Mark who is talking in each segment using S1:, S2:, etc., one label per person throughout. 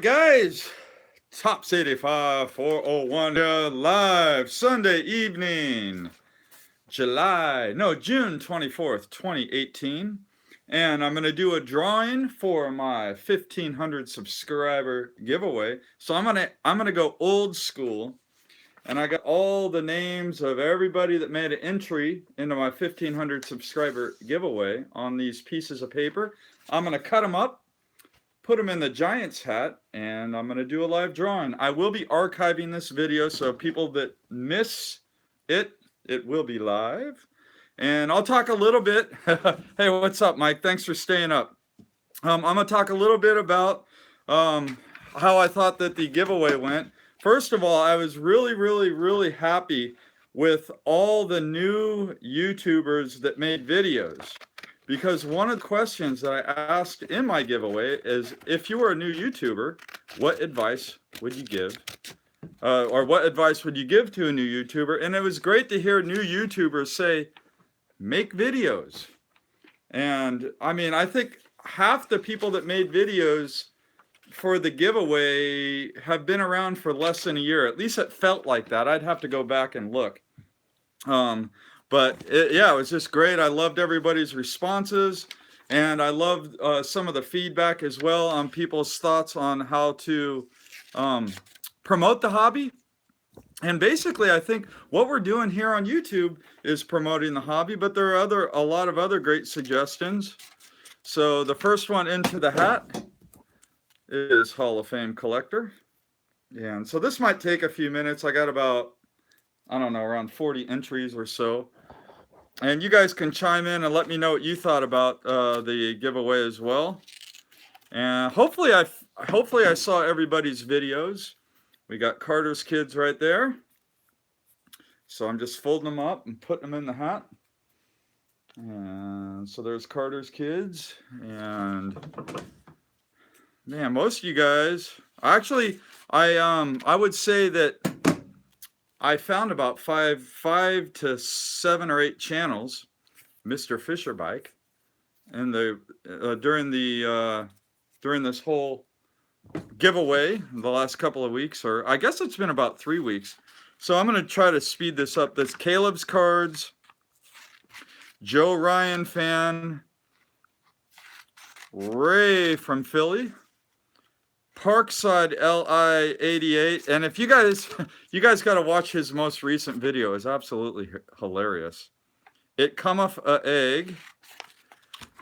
S1: Guys, Tops 85 401 live Sunday evening, June 24th, 2018. And I'm going to do a drawing for my 1500 subscriber giveaway. So I'm going to go old school, and I got all the names of everybody that made an entry into my 1500 subscriber giveaway on these pieces of paper. I'm going to cut them up, put them in the Giants hat, and I'm going to do a live drawing. I will be archiving this video, so people that miss it, it will be live. And I'll talk a little bit. Hey, what's up, Mike? Thanks for staying up. I'm going to talk a little bit about how I thought that the giveaway went. First of all, I was really happy with all the new YouTubers that made videos. Because one of the questions that I asked in my giveaway is, if you were a new YouTuber, what advice would you give? Or what advice would you give to a new YouTuber? And it was great to hear new YouTubers say, make videos. And I mean, I think half the people that made videos for the giveaway have been around for less than a year. At least it felt like that. I'd have to go back and look. But it was just great. I loved everybody's responses, and I loved some of the feedback as well on people's thoughts on how to promote the hobby. And basically, I think what we're doing here on YouTube is promoting the hobby, but there are a lot of other great suggestions. So the first one into the hat is Hall of Fame Collector. And so this might take a few minutes. I got about, I don't know, around 40 entries or so. And you guys can chime in and let me know what you thought about the giveaway as well. And hopefully I saw everybody's videos. We got Carter's Kids right there. So I'm just folding them up and putting them in the hat. And so there's Carter's Kids. And man, most of you guys, actually, I would say that I found about five to 7 or 8 channels, Mr. Fisher Bike, and during this whole giveaway the last couple of weeks, or I guess it's been about 3 weeks. So I'm going to try to speed this up. That's Caleb's Cards, Joe Ryan Fan, Ray from Philly, Parkside LI 88, and if you guys got to watch his most recent video. It's absolutely hilarious. It Cometh a Egg.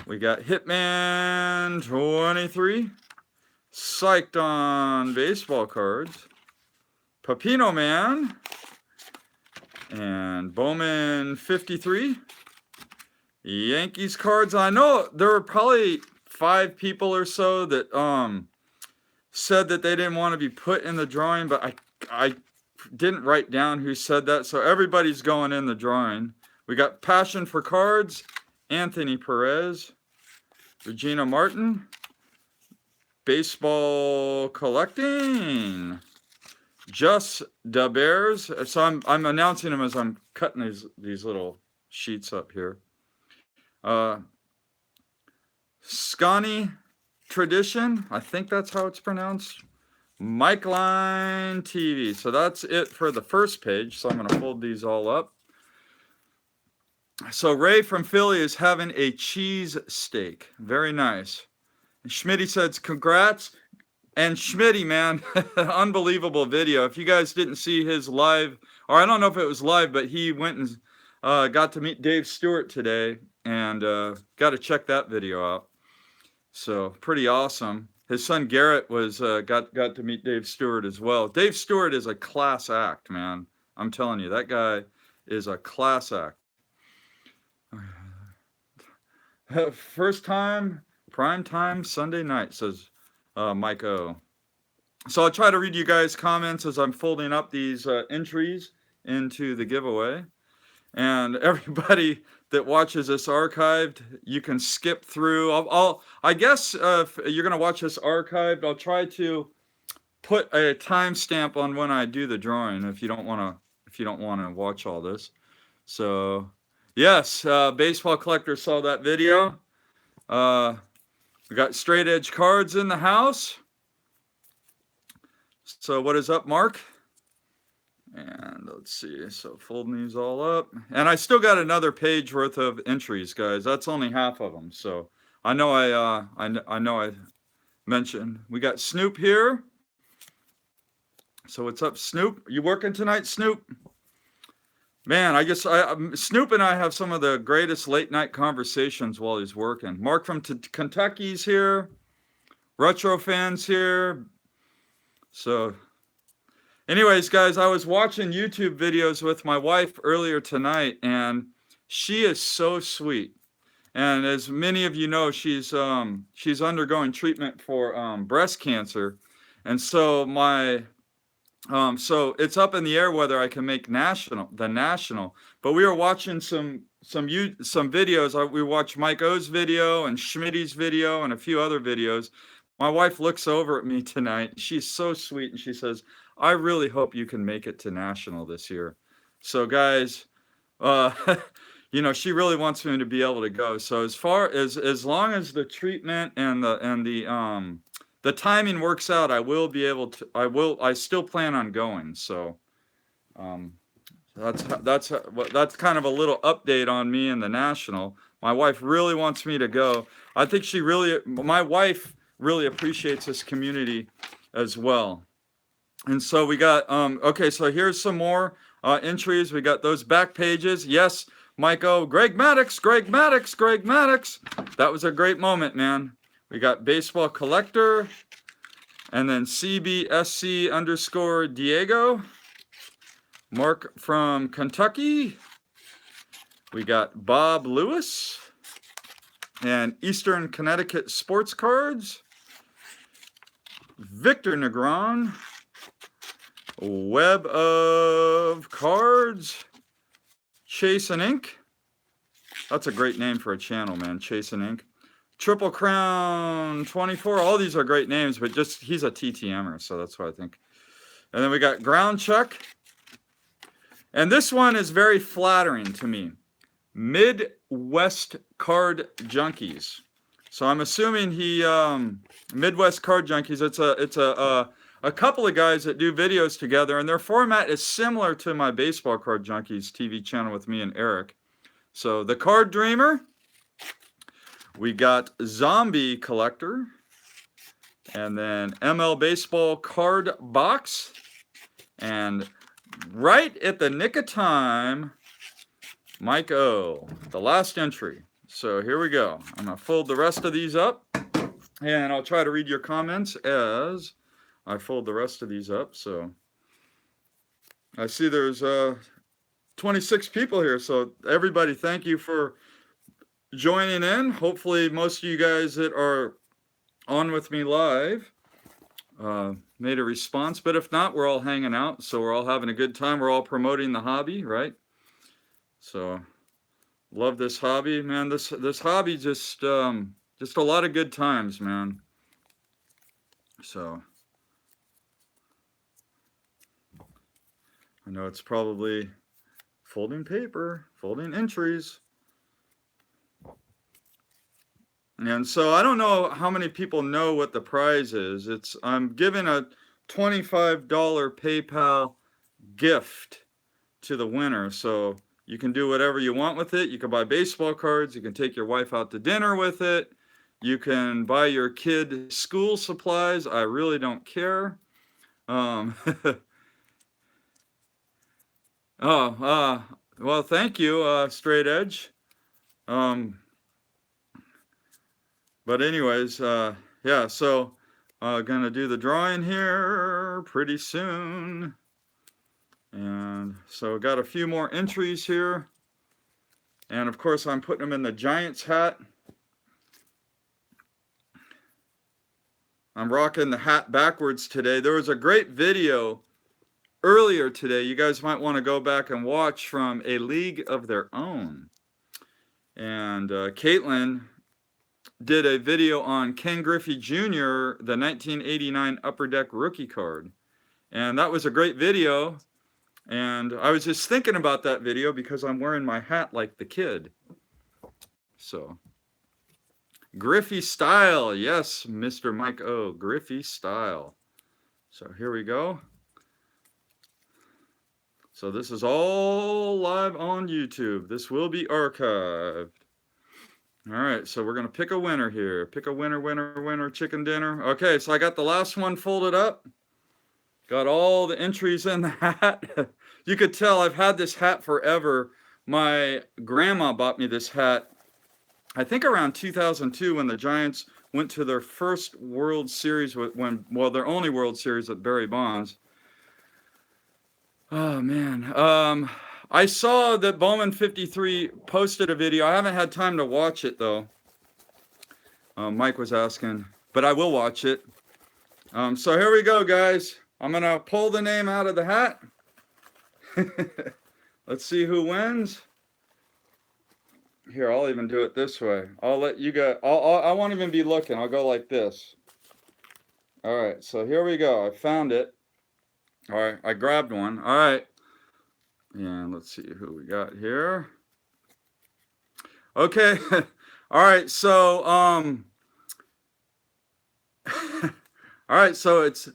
S1: We got Hitman 23, Psyched on Baseball Cards, Pepino Man, and Bowman 53, Yankees Cards. I know there were probably 5 people or so that said that they didn't want to be put in the drawing, but I didn't write down who said that, so everybody's going in the drawing. We got Passion for Cards, Anthony Perez, Regina Martin, Baseball Collecting, Just Da Bears. So I'm announcing them as I'm cutting these little sheets up here. Scotty Tradition, I think that's how it's pronounced. Mike Line TV. So that's it for the first page. So I'm going to fold these all up. So Ray from Philly is having a cheese steak. Very nice. And Schmitty says, congrats. And Schmitty, man, unbelievable video. If you guys didn't see his live, or I don't know if it was live, but he went and got to meet Dave Stewart today, and got to check that video out. So pretty awesome. His son Garrett was got to meet Dave Stewart as well. Dave Stewart is a class act, man. I'm telling you, that guy is a class act. First time, prime time, Sunday night, says Mike O. So I'll try to read you guys' comments as I'm folding up these entries into the giveaway. And everybody that watches this archived, you can skip through. I guess if you're going to watch this archived, I'll try to put a timestamp on when I do the drawing if you don't want to watch all this. So yes, Baseball Collector saw that video. We got Straight Edge Cards in the house. So what is up, Mark? And let's see. So folding these all up. And I still got another page worth of entries, guys. That's only half of them. So I know I mentioned. We got Snoop here. So what's up, Snoop? You working tonight, Snoop? Man, I guess Snoop and I have some of the greatest late night conversations while he's working. Mark from Kentucky's here. Retro fans here. So anyways, guys, I was watching YouTube videos with my wife earlier tonight, and she is so sweet. And as many of you know, she's undergoing treatment for breast cancer. And so so it's up in the air whether I can make the national. But we were watching some videos. We watched Mike O's video and Schmitty's video and a few other videos. My wife looks over at me tonight. She's so sweet, and she says, "I really hope you can make it to national this year." So, guys, you know, she really wants me to be able to go. So as long as the treatment and the timing works out, I will be able to. I still plan on going. So that's kind of a little update on me and the national. My wife really wants me to go. I think my wife really appreciates this community as well. And so we got okay. So here's some more entries. We got those back pages. Yes, Mike O, Greg Maddux. That was a great moment, man. We got Baseball Collector, and then CBSC_Diego. Mark from Kentucky. We got Bob Lewis and Eastern Connecticut Sports Cards. Victor Negron. Web of Cards. Chasing Ink. That's a great name for a channel, man. Chasing Ink. Triple Crown 24. All these are great names, but just he's a TTMer, so that's what I think. And then we got Ground Chuck. And this one is very flattering to me. Midwest Card Junkies. So I'm assuming Midwest Card Junkies. It's a couple of guys that do videos together, and their format is similar to my Baseball Card Junkies TV channel with me and Eric. So the Card Dreamer. We got Zombie Collector, and then ML Baseball Card Box, and right at the nick of time, Mike O, the last entry. So here we go. I'm going to fold the rest of these up, and I'll try to read your comments as I fold the rest of these up. So I see there's 26 people here, so everybody, thank you for joining in. Hopefully most of you guys that are on with me live made a response, but if not, we're all hanging out, so we're all having a good time. We're all promoting the hobby, right? So love this hobby, man. This hobby just a lot of good times, man. So I know it's probably folding paper, folding entries. And so I don't know how many people know what the prize is. I'm giving a $25 PayPal gift to the winner. So you can do whatever you want with it. You can buy baseball cards. You can take your wife out to dinner with it. You can buy your kid school supplies. I really don't care. Well, thank you, Straight Edge. But anyways, yeah, so gonna do the drawing here pretty soon. And so got a few more entries here. And of course, I'm putting them in the Giants hat. I'm rocking the hat backwards today. There was a great video earlier today. You guys might want to go back and watch from A League of Their Own. And Caitlin did a video on Ken Griffey Jr., the 1989 Upper Deck rookie card. And that was a great video. And I was just thinking about that video because I'm wearing my hat like the kid. So, Griffey style. Yes, Mr. Mike O. Griffey style. So here we go. So this is all live on YouTube. This will be archived. All right, so we're going to pick a winner here. Pick a winner, winner, winner, chicken dinner. Okay, so I got the last one folded up. Got all the entries in the hat. You could tell I've had this hat forever. My grandma bought me this hat, I think around 2002 when the Giants went to their first World Series, their only World Series with Barry Bonds. Oh, man. I saw that Bowman 53 posted a video. I haven't had time to watch it, though. Mike was asking, but I will watch it. So here we go, guys. I'm going to pull the name out of the hat. Let's see who wins. Here, I'll even do it this way. I'll let you go. I won't even be looking. I'll go like this. All right, so here we go. I found it. All right, I grabbed one. All right. And let's see who we got here. Okay. All right, so all right, so it's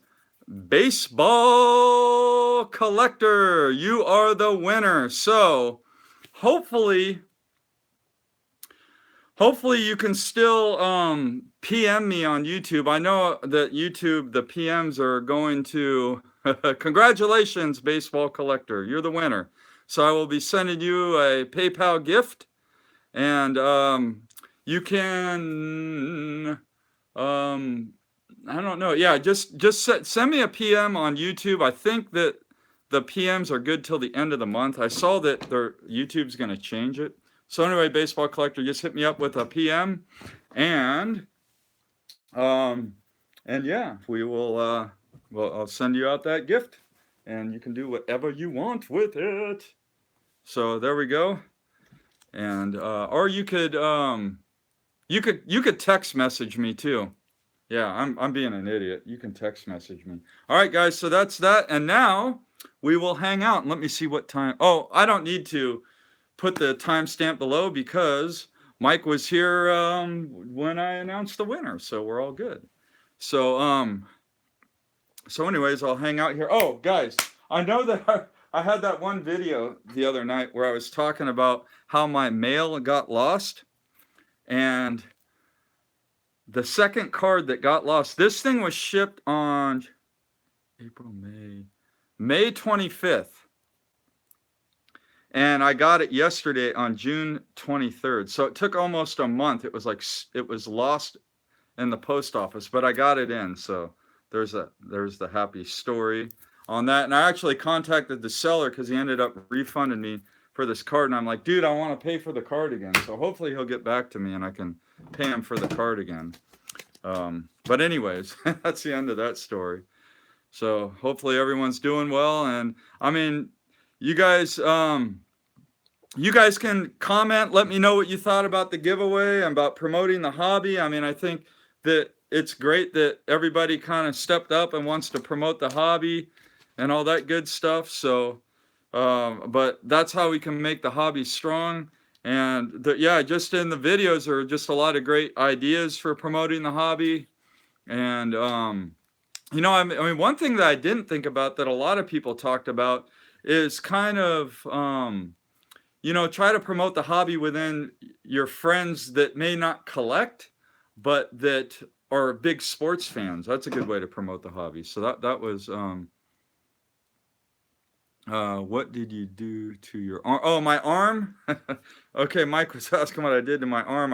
S1: Baseball Collector. You are the winner. So hopefully you can still PM me on YouTube. I know that YouTube, the PMs are going to, congratulations, Baseball Collector. You're the winner. So I will be sending you a PayPal gift. And you can, I don't know. Yeah, just send me a PM on YouTube. I think that the PMs are good till the end of the month. I saw that YouTube's going to change it. So anyway, Baseball Collector, just hit me up with a PM, and yeah, we will. I'll send you out that gift, and you can do whatever you want with it. So there we go, and or you could text message me too. Yeah, I'm being an idiot. You can text message me. All right, guys. So that's that, and now we will hang out. And let me see what time. Oh, I don't need to put the timestamp below because Mike was here when I announced the winner, so we're all good. So anyways, I'll hang out here. Oh, guys, I know that I had that one video the other night where I was talking about how my mail got lost, and the second card that got lost, this thing was shipped on May 25th. And I got it yesterday on June 23rd. So it took almost a month. It was like it was lost in the post office, but I got it in. So there's the happy story on that. And I actually contacted the seller because he ended up refunding me for this card. And I'm like, dude, I want to pay for the card again. So hopefully he'll get back to me and I can pay him for the card again. But anyways, that's the end of that story. So hopefully everyone's doing well. And I mean, you guys can comment. Let me know what you thought about the giveaway and about promoting the hobby. I mean, I think that it's great that everybody kind of stepped up and wants to promote the hobby and all that good stuff. So, but that's how we can make the hobby strong. And just in the videos are just a lot of great ideas for promoting the hobby. And, I mean, one thing that I didn't think about that a lot of people talked about is kind of, try to promote the hobby within your friends that may not collect, but that are big sports fans. That's a good way to promote the hobby. So that was, what did you do to your arm? Oh, my arm? Okay, Mike was asking what I did to my arm.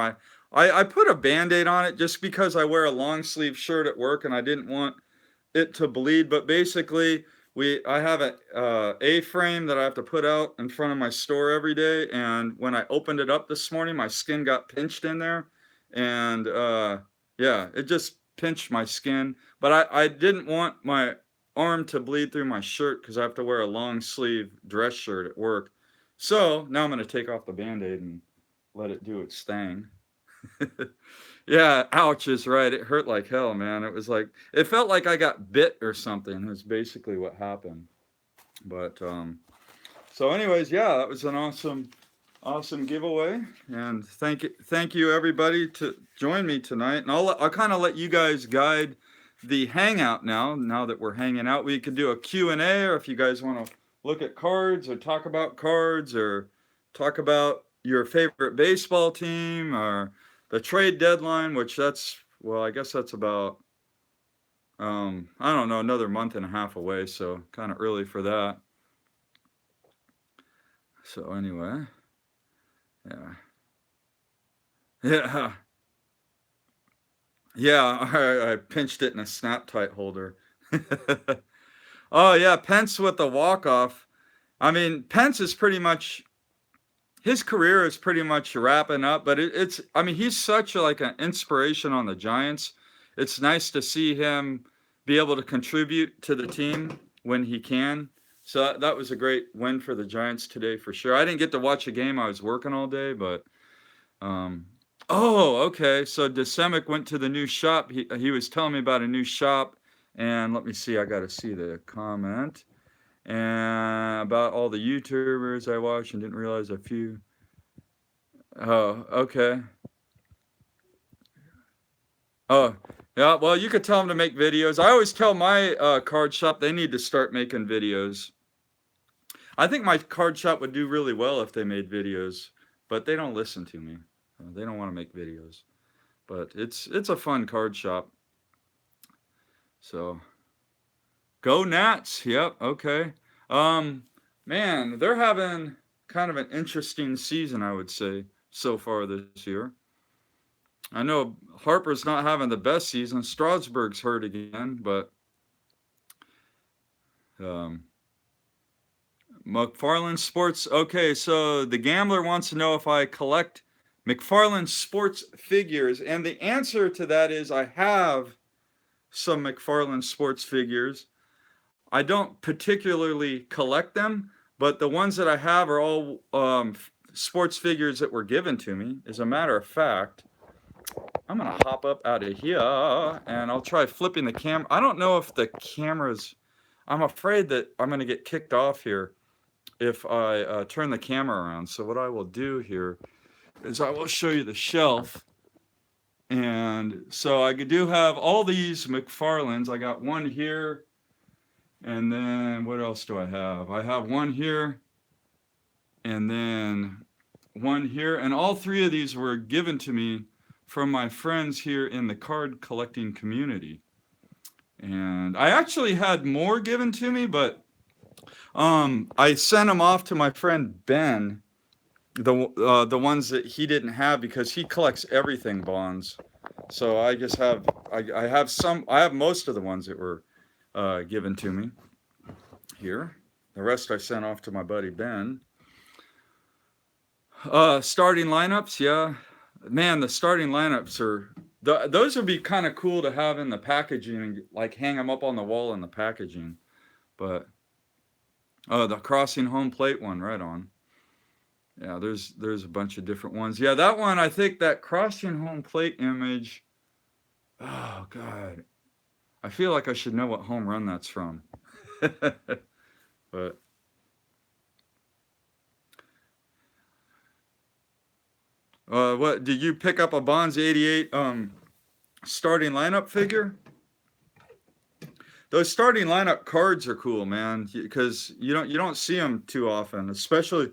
S1: I put a Band-Aid on it just because I wear a long sleeve shirt at work and I didn't want it to bleed, but basically I have a A-frame that I have to put out in front of my store every day, and when I opened it up this morning, my skin got pinched in there, and it just pinched my skin. But I didn't want my arm to bleed through my shirt because I have to wear a long sleeve dress shirt at work. So now I'm going to take off the Band-Aid and let it do its thing. Yeah, ouch is right. It hurt like hell, man. It felt like I got bit or something. Is basically what happened. But so anyways, yeah, that was an awesome giveaway, and thank you everybody to join me tonight. And I'll kind of let you guys guide the Hangout now that we're hanging out. We could do a Q&A, or if you guys want to look at cards or talk about cards or talk about your favorite baseball team or the trade deadline, which that's, well, I guess that's about, I don't know, another month and a half away, so kind of early for that. So anyway, yeah. Yeah. Yeah, I pinched it in a snap tight holder. Oh yeah, Pence with the walk-off. I mean, Pence is pretty much, his career is pretty much wrapping up, but it's, I mean, he's such like an inspiration on the Giants. It's nice to see him be able to contribute to the team when he can. So that was a great win for the Giants today for sure. I didn't get to watch a game. I was working all day, but oh, okay. So Desemic went to the new shop. He was telling me about a new shop, and let me see. I got to see the comment and about all the YouTubers I watched and didn't realize a few. Oh, okay. Oh, yeah. Well, you could tell them to make videos. I always tell my card shop they need to start making videos. I think my card shop would do really well if they made videos, but they don't listen to me. They don't want to make videos. But it's a fun card shop. So go Nats. Yep. Okay. Man, they're having kind of an interesting season, I would say, so far this year. I know Harper's not having the best season. Strasburg's hurt again, but McFarland Sports. Okay, so the gambler wants to know if I collect McFarland Sports figures, and the answer to that is I have some McFarland Sports figures. I don't particularly collect them, but the ones that I have are all sports figures that were given to me. As a matter of fact, I'm going to hop up out of here and I'll try flipping the camera. I don't know if the camera's, I'm afraid that I'm going to get kicked off here if I turn the camera around. So what I will do here is I will show you the shelf. And so I do have all these McFarlands. I got one here. And then what else do I have? I have one here and then one here. And all three of these were given to me from my friends here in the card collecting community. And I actually had more given to me, but I sent them off to my friend Ben, the ones that he didn't have because he collects everything bonds. So I just have, I have most of the ones that were given to me here. The rest I sent off to my buddy Ben. Starting lineups, yeah. Man, the starting lineups are, those would be kind of cool to have in the packaging and like hang them up on the wall in the packaging. But, the crossing home plate one, right on. Yeah, there's a bunch of different ones. Yeah, that one, I think that crossing home plate image, oh, God. I feel like I should know what home run that's from. But what did you pick up a Bonds 88 starting lineup figure? Those starting lineup cards are cool, man, because you don't see them too often, especially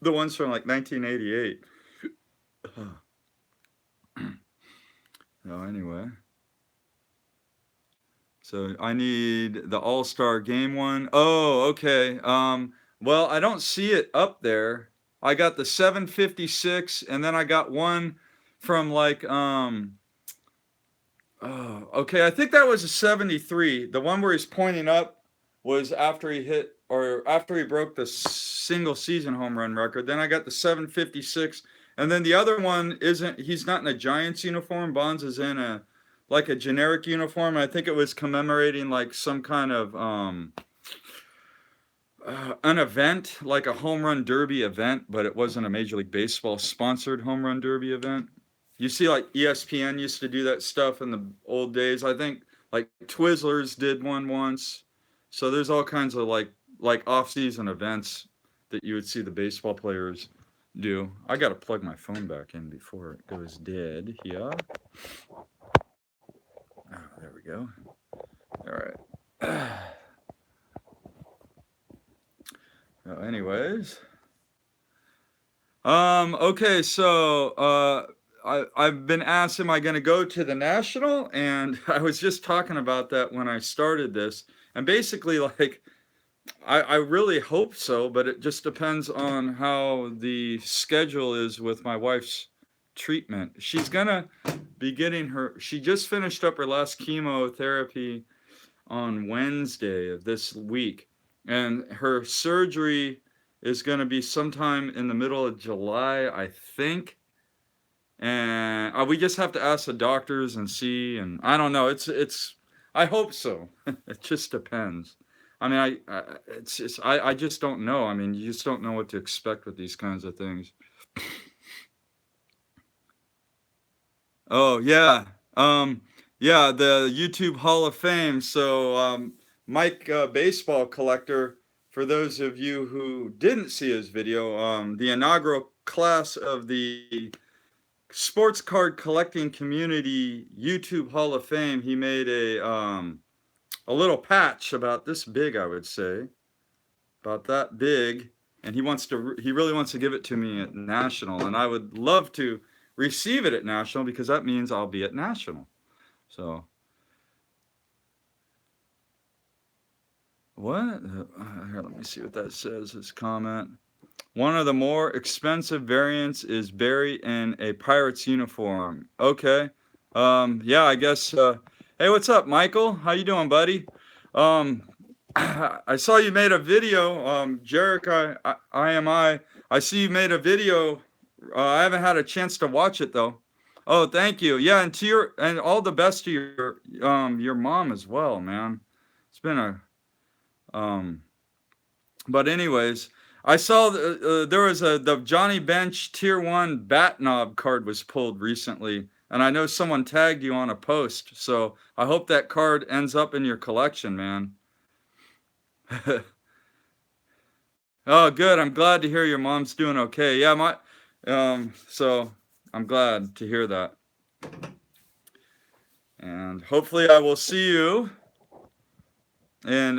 S1: the ones from like 1988. Anyway. So I need the All-Star Game one. Oh, okay. Well, I don't see it up there. I got the 756, and then I got one from like okay, I think that was a 73. The one where he's pointing up was after he hit or after he broke the single season home run record. Then I got the 756, and then the other one isn't. He's not in a Giants uniform. Bonds is in a like a generic uniform. I think it was commemorating like some kind of an event, like a home run derby event, but it wasn't a Major League Baseball sponsored home run derby event. You see, like ESPN used to do that stuff in the old days. I think like Twizzlers did one once. So there's all kinds of like off-season events that you would see the baseball players do. I got to plug my phone back in before it goes dead. Yeah. Oh, there we go. All right. Anyways. Okay, so I've been asked, am I going to go to the national? And I was just talking about that when I started this. And basically, like, I really hope so, but it just depends on how the schedule is with my wife's treatment. She's gonna be getting she just finished up her last chemotherapy on Wednesday of this week, and her surgery is going to be sometime in the middle of July, I think. And we just have to ask the doctors and see. And I don't know. I hope so. It just depends. I mean, it's just, I just don't know. I mean, you just don't know what to expect with these kinds of things. Oh yeah. Yeah, the YouTube Hall of Fame. So Mike, baseball collector, for those of you who didn't see his video, the inaugural class of the sports card collecting community YouTube Hall of Fame, he made a little patch about this big, I would say, about that big, and he really wants to give it to me at national, and I would love to receive it at national because that means I'll be at national. So what? Here, let me see what that says. His comment. One of the more expensive variants is Barry in a Pirates uniform. Okay. Yeah, I guess. Hey, what's up, Michael? How you doing, buddy? I saw you made a video, Jarek, IMI. I see you made a video. I haven't had a chance to watch it though. Oh, thank you. Yeah, and all the best to your mom as well, man. It's been but anyways, I saw there was the Johnny Bench Tier 1 Bat Knob card was pulled recently, and I know someone tagged you on a post, so I hope that card ends up in your collection, man. Oh, good. I'm glad to hear your mom's doing okay. Yeah, so I'm glad to hear that. And hopefully I will see you in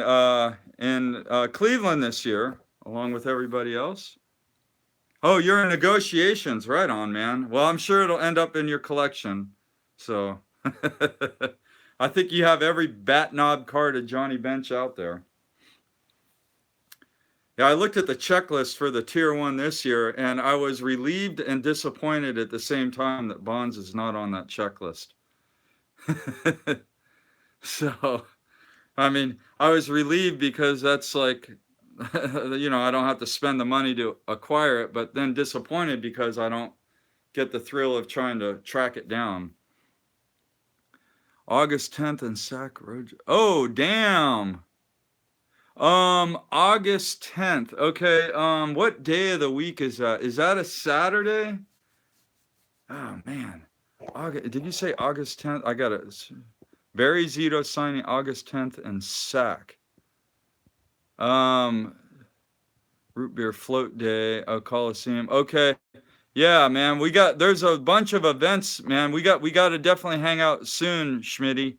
S1: Cleveland this year, along with everybody else. Oh, you're in negotiations. Right on, man. Well, I'm sure it'll end up in your collection. So I think you have every bat knob card of Johnny Bench out there. Yeah, I looked at the checklist for the Tier 1 this year, and I was relieved and disappointed at the same time that Bonds is not on that checklist. So, I mean, I was relieved because that's like, I don't have to spend the money to acquire it, but then disappointed because I don't get the thrill of trying to track it down. August 10th in Sac Road. Oh, damn. August 10th. Okay. What day of the week is that? Is that a Saturday? Oh man. Did you say August 10th? I got it. Barry Zito signing August 10th in Sac. Root beer float day, Coliseum. Okay. Yeah, man. There's a bunch of events, man. We got to definitely hang out soon, Schmitty,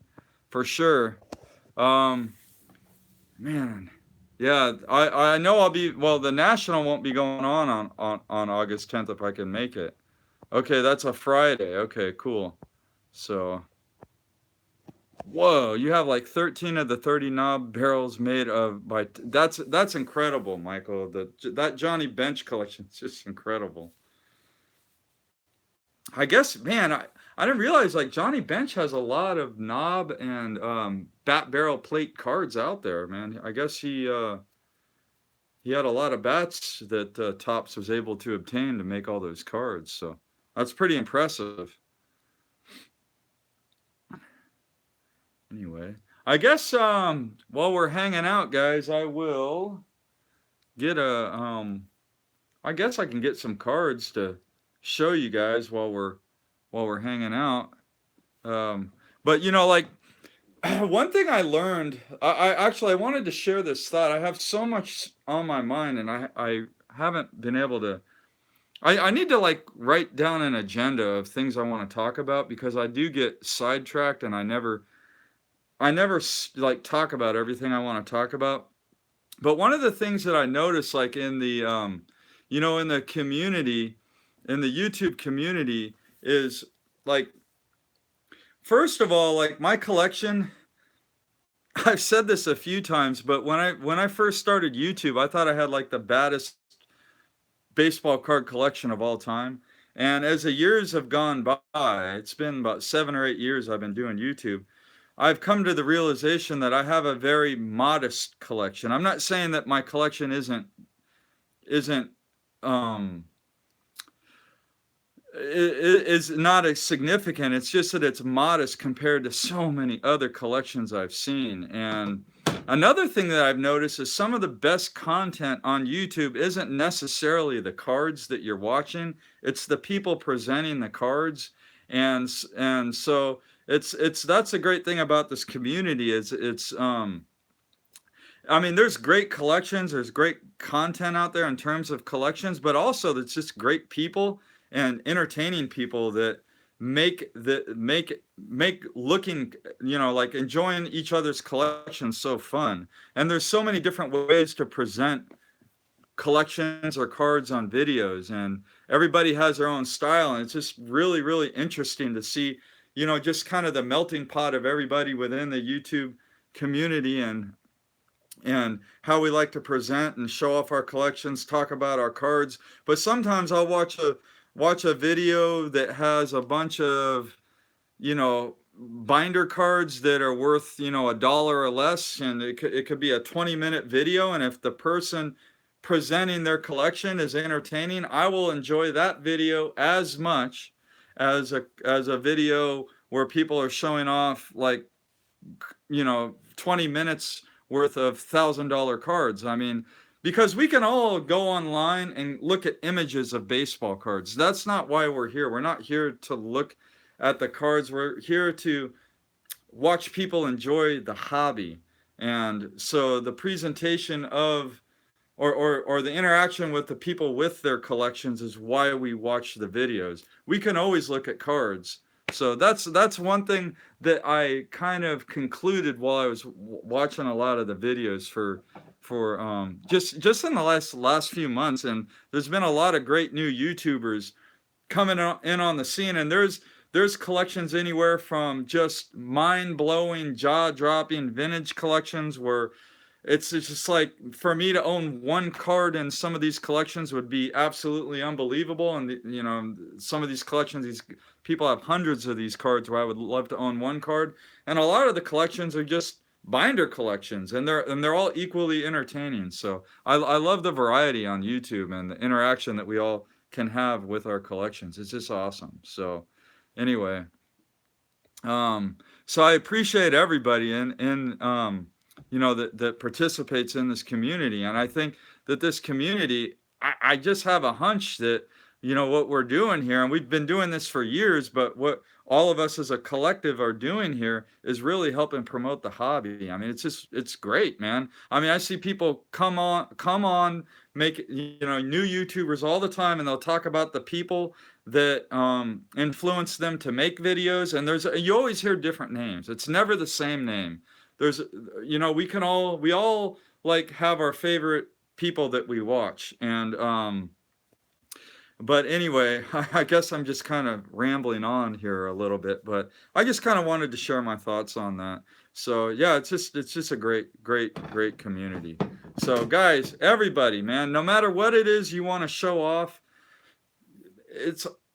S1: for sure. Man. Yeah, I know the national won't be going on August 10th if I can make it. Okay, that's a Friday. Okay, cool. So, whoa, you have like 13 of the 30 knob barrels made that's incredible, Michael. That Johnny Bench collection is just incredible. I guess, man, I didn't realize like Johnny Bench has a lot of knob and bat barrel plate cards out there, man. I guess he had a lot of bats that Topps was able to obtain to make all those cards. So that's pretty impressive. Anyway, I guess while we're hanging out, guys, I will get I guess I can get some cards to show you guys while we're hanging out. But like one thing I learned, I wanted to share this thought. I have so much on my mind, and I haven't been able to. I need to like write down an agenda of things I want to talk about because I do get sidetracked and I never like talk about everything I want to talk about. But one of the things that I noticed, like in the, in the community, in the YouTube community, is like, first of all, like my collection. I've said this a few times, but when I first started YouTube, I thought I had like the baddest baseball card collection of all time. And as the years have gone by, it's been about 7 or 8 years I've been doing YouTube. I've come to the realization that I have a very modest collection. I'm not saying that my collection isn't um is not as significant. It's just that it's modest compared to so many other collections I've seen. And another thing that I've noticed is some of the best content on YouTube isn't necessarily the cards that you're watching. It's the people presenting the cards. And so it's that's a great thing about this community is it's I mean, there's great collections, there's great content out there in terms of collections, but also there's just great people and entertaining people that make looking, like enjoying each other's collections so fun. And there's so many different ways to present collections or cards on videos, and everybody has their own style, and it's just really, really interesting to see, just kind of the melting pot of everybody within the YouTube community, and how we like to present and show off our collections, talk about our cards. But sometimes I'll watch a video that has a bunch of, binder cards that are worth, $1 or less, and it could be a 20-minute video, and if the person presenting their collection is entertaining, I will enjoy that video as much as a video where people are showing off like, 20 minutes worth of $1,000 cards. I mean, because we can all go online and look at images of baseball cards. That's not why we're here. We're not here to look at the cards. We're here to watch people enjoy the hobby. And so the presentation of or the interaction with the people with their collections is why we watch the videos. We can always look at cards. So that's one thing that I kind of concluded while I was watching a lot of the videos for just in the last few months. And there's been a lot of great new YouTubers coming in on the scene, and there's collections anywhere from just mind-blowing, jaw-dropping vintage collections where it's just like, for me to own one card in some of these collections would be absolutely unbelievable. And some of these collections, these people have hundreds of these cards where I would love to own one card. And a lot of the collections are just binder collections, and they're all equally entertaining. So I love the variety on YouTube and the interaction that we all can have with our collections. It's just awesome. So anyway, so I appreciate everybody that participates in this community. And I think that this community, I just have a hunch that, what we're doing here, and we've been doing this for years, but what all of us as a collective are doing here is really helping promote the hobby. I mean, it's great, man. I mean, I see people come on, make, new YouTubers all the time, and they'll talk about the people that influence them to make videos. And you always hear different names. It's never the same name. There's, we all like have our favorite people that we watch. And, but anyway, I guess I'm just kind of rambling on here a little bit, but I just kind of wanted to share my thoughts on that. So yeah, it's just a great community. So guys, everybody, man, no matter what it is you want to show off,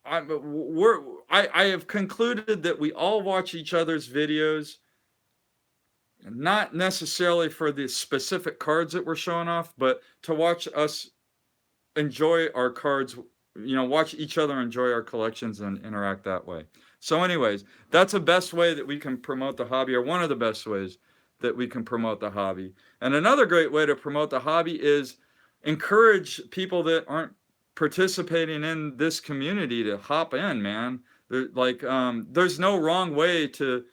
S1: I have concluded that we all watch each other's videos, not necessarily for the specific cards that we're showing off, but to watch us enjoy our cards, watch each other enjoy our collections and interact that way. So anyways, that's the best way that we can promote the hobby, or one of the best ways that we can promote the hobby. And another great way to promote the hobby is encourage people that aren't participating in this community to hop in, man. There's no wrong way to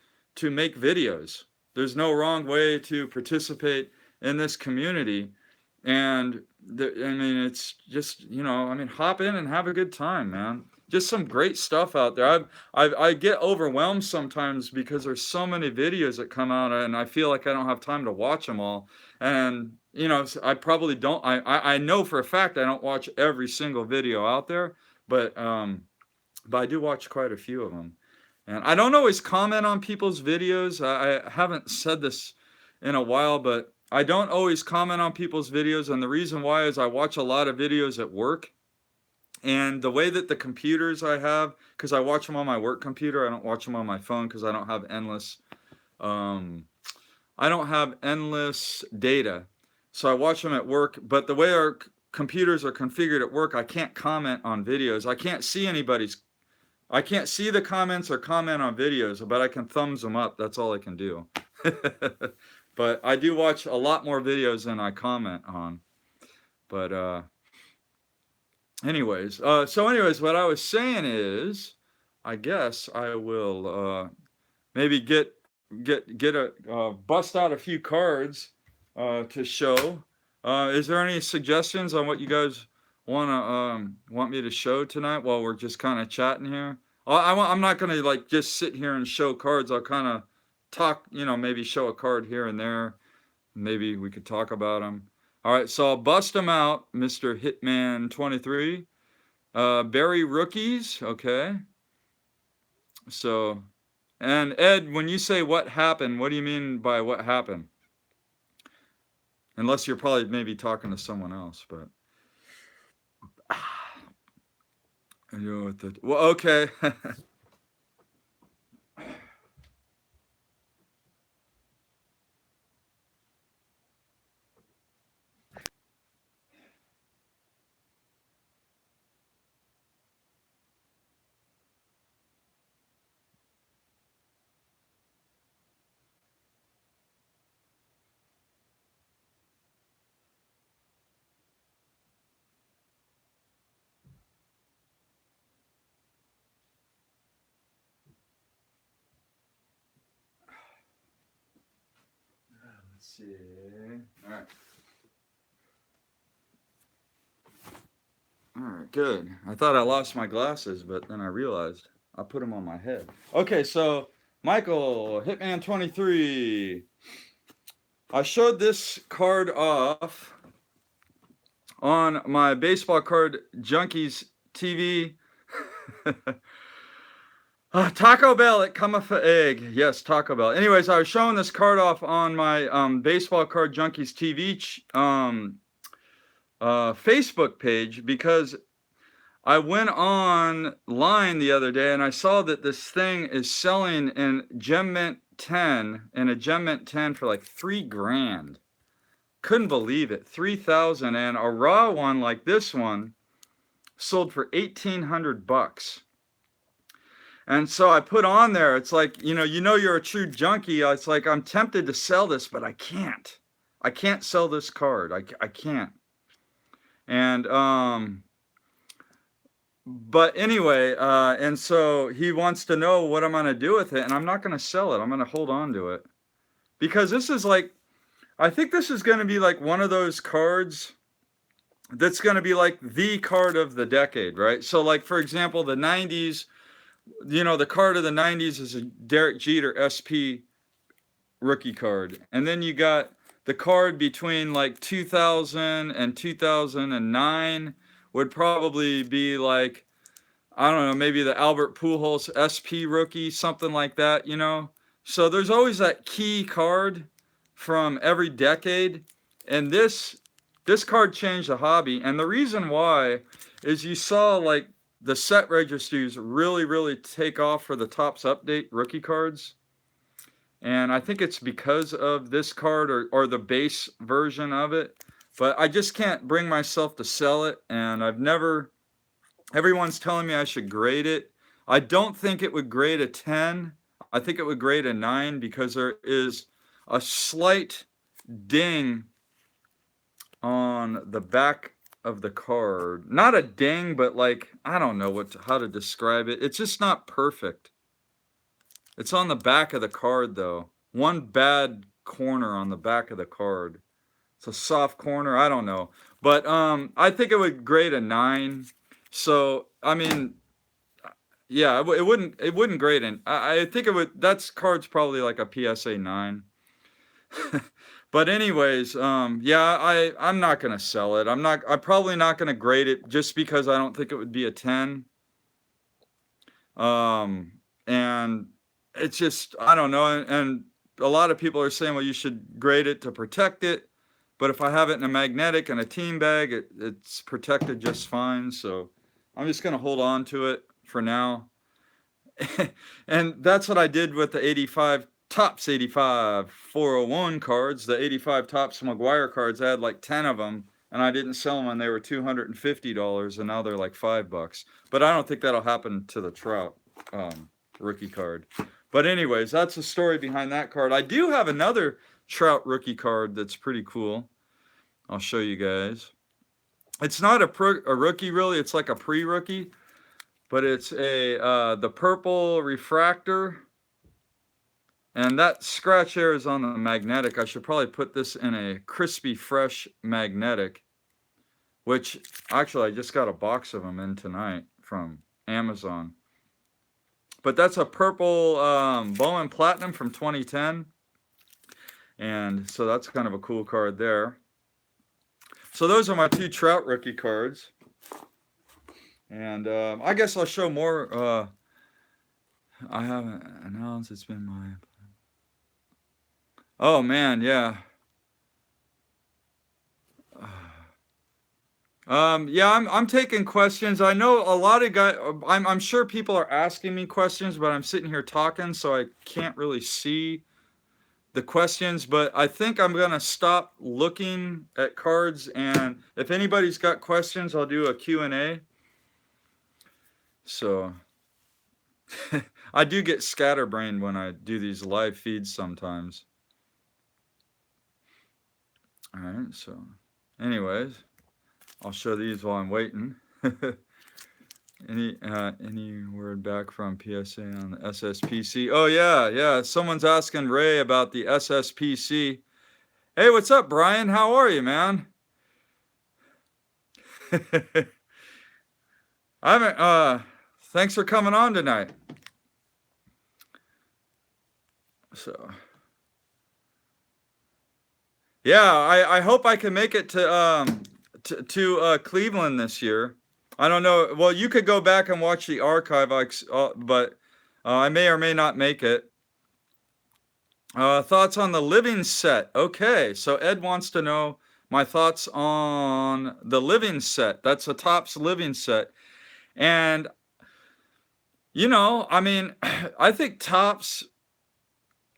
S1: make videos. There's no wrong way to participate in this community. And it's just, hop in and have a good time, man. just some great stuff out there. I get overwhelmed sometimes because there's so many videos that come out, and I feel like I don't have time to watch them all. And you know, I probably don't. I know for a fact I don't watch every single video out there, but I do watch quite a few of them. And I don't always comment on people's videos. I haven't said this in a while, but I don't always comment on people's videos. And the reason why is I watch a lot of videos at work. And the way that the computers I have, because I watch them on my work computer, I don't watch them on my phone because um, I don't have endless data. So I watch them at work. But the way our computers are configured at work, I can't comment on videos. I can't see the comments or comment on videos, but I can thumbs them up. That's all I can do. But I do watch a lot more videos than I comment on. But anyways, what I was saying is, I guess I will maybe get a bust out a few cards to show. Is there any suggestions on what you guys want me to show tonight while we're just kind of chatting here? I'm not gonna like just sit here and show cards. I'll kind of talk, you know, maybe show a card here and there. Maybe we could talk about them. All right, so I'll bust them out, Mr. Hitman 23. Barry rookies, okay. So, and Ed, when you say what happened, what do you mean by what happened? Unless you're probably maybe talking to someone else, but. You know, well, okay. Let's see. All right. All right, good. I thought I lost my glasses, but then I realized I put them on my head. Okay, so Michael, Hitman 23. I showed this card off on my Baseball Card Junkies TV. Taco Bell at Come for Egg. Yes, Taco Bell. Anyways, I was showing this card off on my Baseball Card Junkies TV Facebook page because I went online the other day and I saw that this thing is selling in Gem Mint 10 and a Gem Mint 10 for like $3,000. Couldn't believe it. 3,000, and a raw one like this one sold for $1,800. And so I put on there, it's like, you know you're a true junkie. It's like I'm tempted to sell this, but I can't. I can't sell this card. I can't. And but anyway, and so he wants to know what I'm gonna do with it, and I'm not gonna sell it. I'm gonna hold on to it because this is like, I think this is gonna be like one of those cards that's gonna be like the card of the decade, right? So like, for example, the 90s, the card of the 90s is a Derek Jeter SP rookie card. And then you got the card between like 2000 and 2009 would probably be like, I don't know, maybe the Albert Pujols SP rookie, something like that, So there's always that key card from every decade. And this card changed the hobby. And the reason why is you saw like the set registries really, really take off for the Topps Update rookie cards. And I think it's because of this card or the base version of it. But I just can't bring myself to sell it. And everyone's telling me I should grade it. I don't think it would grade a 10. I think it would grade a 9 because there is a slight ding on the back of the card. Not a ding, but like, I don't know how to describe it. It's just not perfect. It's on the back of the card though. One bad corner on the back of the card. It's a soft corner. I don't know. But I think it would grade a 9. So, I mean, Yeah, it wouldn't grade in. I think it would. That's card's probably like a PSA 9. But anyways, yeah, I'm not gonna sell it. I'm probably not gonna grade it just because I don't think it would be a 10. And it's just, I don't know. And a lot of people are saying, well, you should grade it to protect it. But if I have it in a magnetic and a team bag, it's protected just fine. So I'm just gonna hold on to it for now. And that's what I did with the 85 Topps 85 401 cards. The 85 Topps McGwire cards, I had like 10 of them, and I didn't sell them when they were $250, and now they're like $5. But I don't think that'll happen to the Trout rookie card. But anyways, that's the story behind that card. I do have another Trout rookie card that's pretty cool. I'll show you guys. It's not a rookie really. It's like a pre-rookie. But it's the purple refractor, and that scratch there is on the magnetic. I should probably put this in a crispy fresh magnetic, which actually I just got a box of them in tonight from Amazon. But that's a purple Bowman Platinum from 2010, and so that's kind of a cool card there. So those are my two Trout rookie cards. And I guess I'll show more. I haven't announced. It's been my. Oh man, yeah. Yeah, I'm taking questions. I know a lot of guys. I'm sure people are asking me questions, but I'm sitting here talking, so I can't really see the questions. But I think I'm gonna stop looking at cards, and if anybody's got questions, I'll do a Q&A. So I do get scatterbrained when I do these live feeds sometimes. All right, so anyways, I'll show these while I'm waiting. Any word back from PSA on the SSPC? Oh yeah. Someone's asking Ray about the SSPC. Hey, what's up, Brian? How are you, man? I haven't. Thanks for coming on tonight. So, yeah, I hope I can make it to Cleveland this year. I don't know. Well, you could go back and watch the archive, but I may or may not make it. Thoughts on the living set? Okay, so Ed wants to know my thoughts on the living set. That's a Topps living set, and I mean, I think Topps.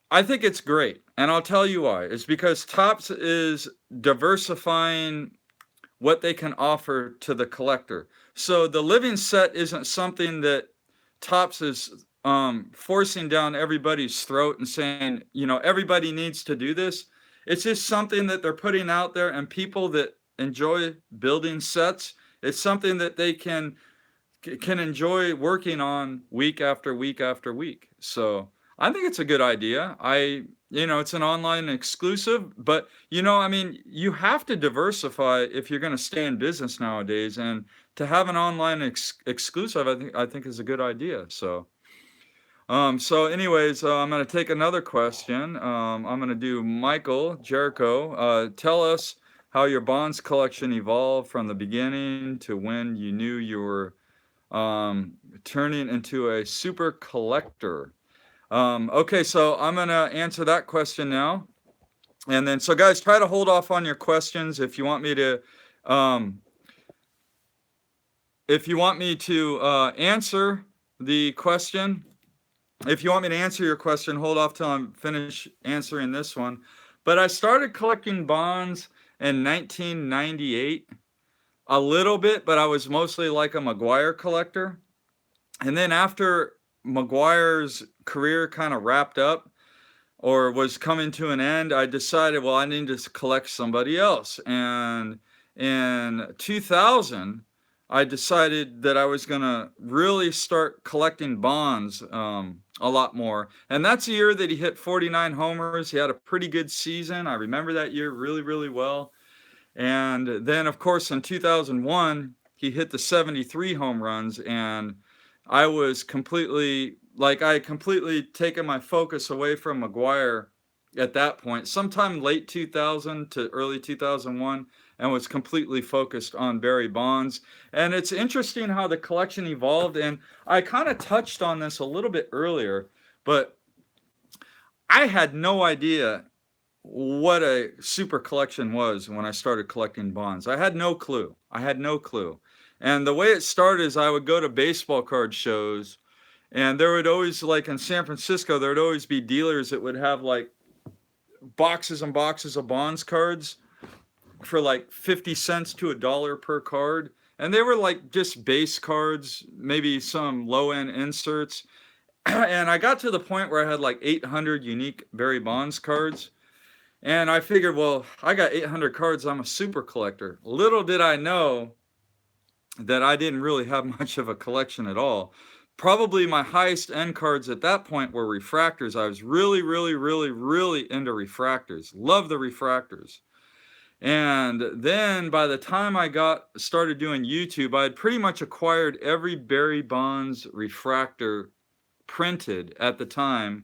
S1: I think it's great, and I'll tell you why. It's because Topps is diversifying what they can offer to the collector. So the living set isn't something that Topps is forcing down everybody's throat and saying, everybody needs to do this. It's just something that they're putting out there, and people that enjoy building sets, it's something that they can enjoy working on week after week after week. So I think it's a good idea. It's an online exclusive, but I mean, you have to diversify if you're going to stay in business nowadays, and to have an online exclusive, I think is a good idea. So, anyways, I'm going to take another question. I'm going to do Michael Jericho. Tell us how your bonds collection evolved from the beginning to when you knew you were turning into a super collector. Okay, so I'm going to answer that question now. And then, so guys, try to hold off on your questions if you want me to answer the question. If you want me to answer your question, hold off till I'm finished answering this one. But I started collecting bonds in 1998, a little bit, but I was mostly like a McGwire collector. And then after McGwire's career kind of wrapped up or was coming to an end, I decided, well, I need to collect somebody else. And in 2000, I decided that I was going to really start collecting bonds a lot more. And that's the year that he hit 49 homers. He had a pretty good season. I remember that year really, really well. And then, of course, in 2001, he hit the 73 home runs, and I was completely like I had completely taken my focus away from McGuire at that point, sometime late 2000 to early 2001, and was completely focused on Barry Bonds. And it's interesting how the collection evolved. And I kind of touched on this a little bit earlier, but I had no idea what a super collection was when I started collecting bonds. I had no clue. I had no clue. And the way it started is I would go to baseball card shows, and there would always, like in San Francisco, there would always be dealers that would have like boxes and boxes of bonds cards for like 50 cents to $1 per card. And they were like just base cards, maybe some low end inserts. And I got to the point where I had like 800 unique Barry Bonds cards. And I figured, well, I got 800 cards. I'm a super collector. Little did I know that I didn't really have much of a collection at all. Probably my highest end cards at that point were refractors. I was really, really, really, really into refractors. Love the refractors. And then by the time I got started doing YouTube, I had pretty much acquired every Barry Bonds refractor printed at the time.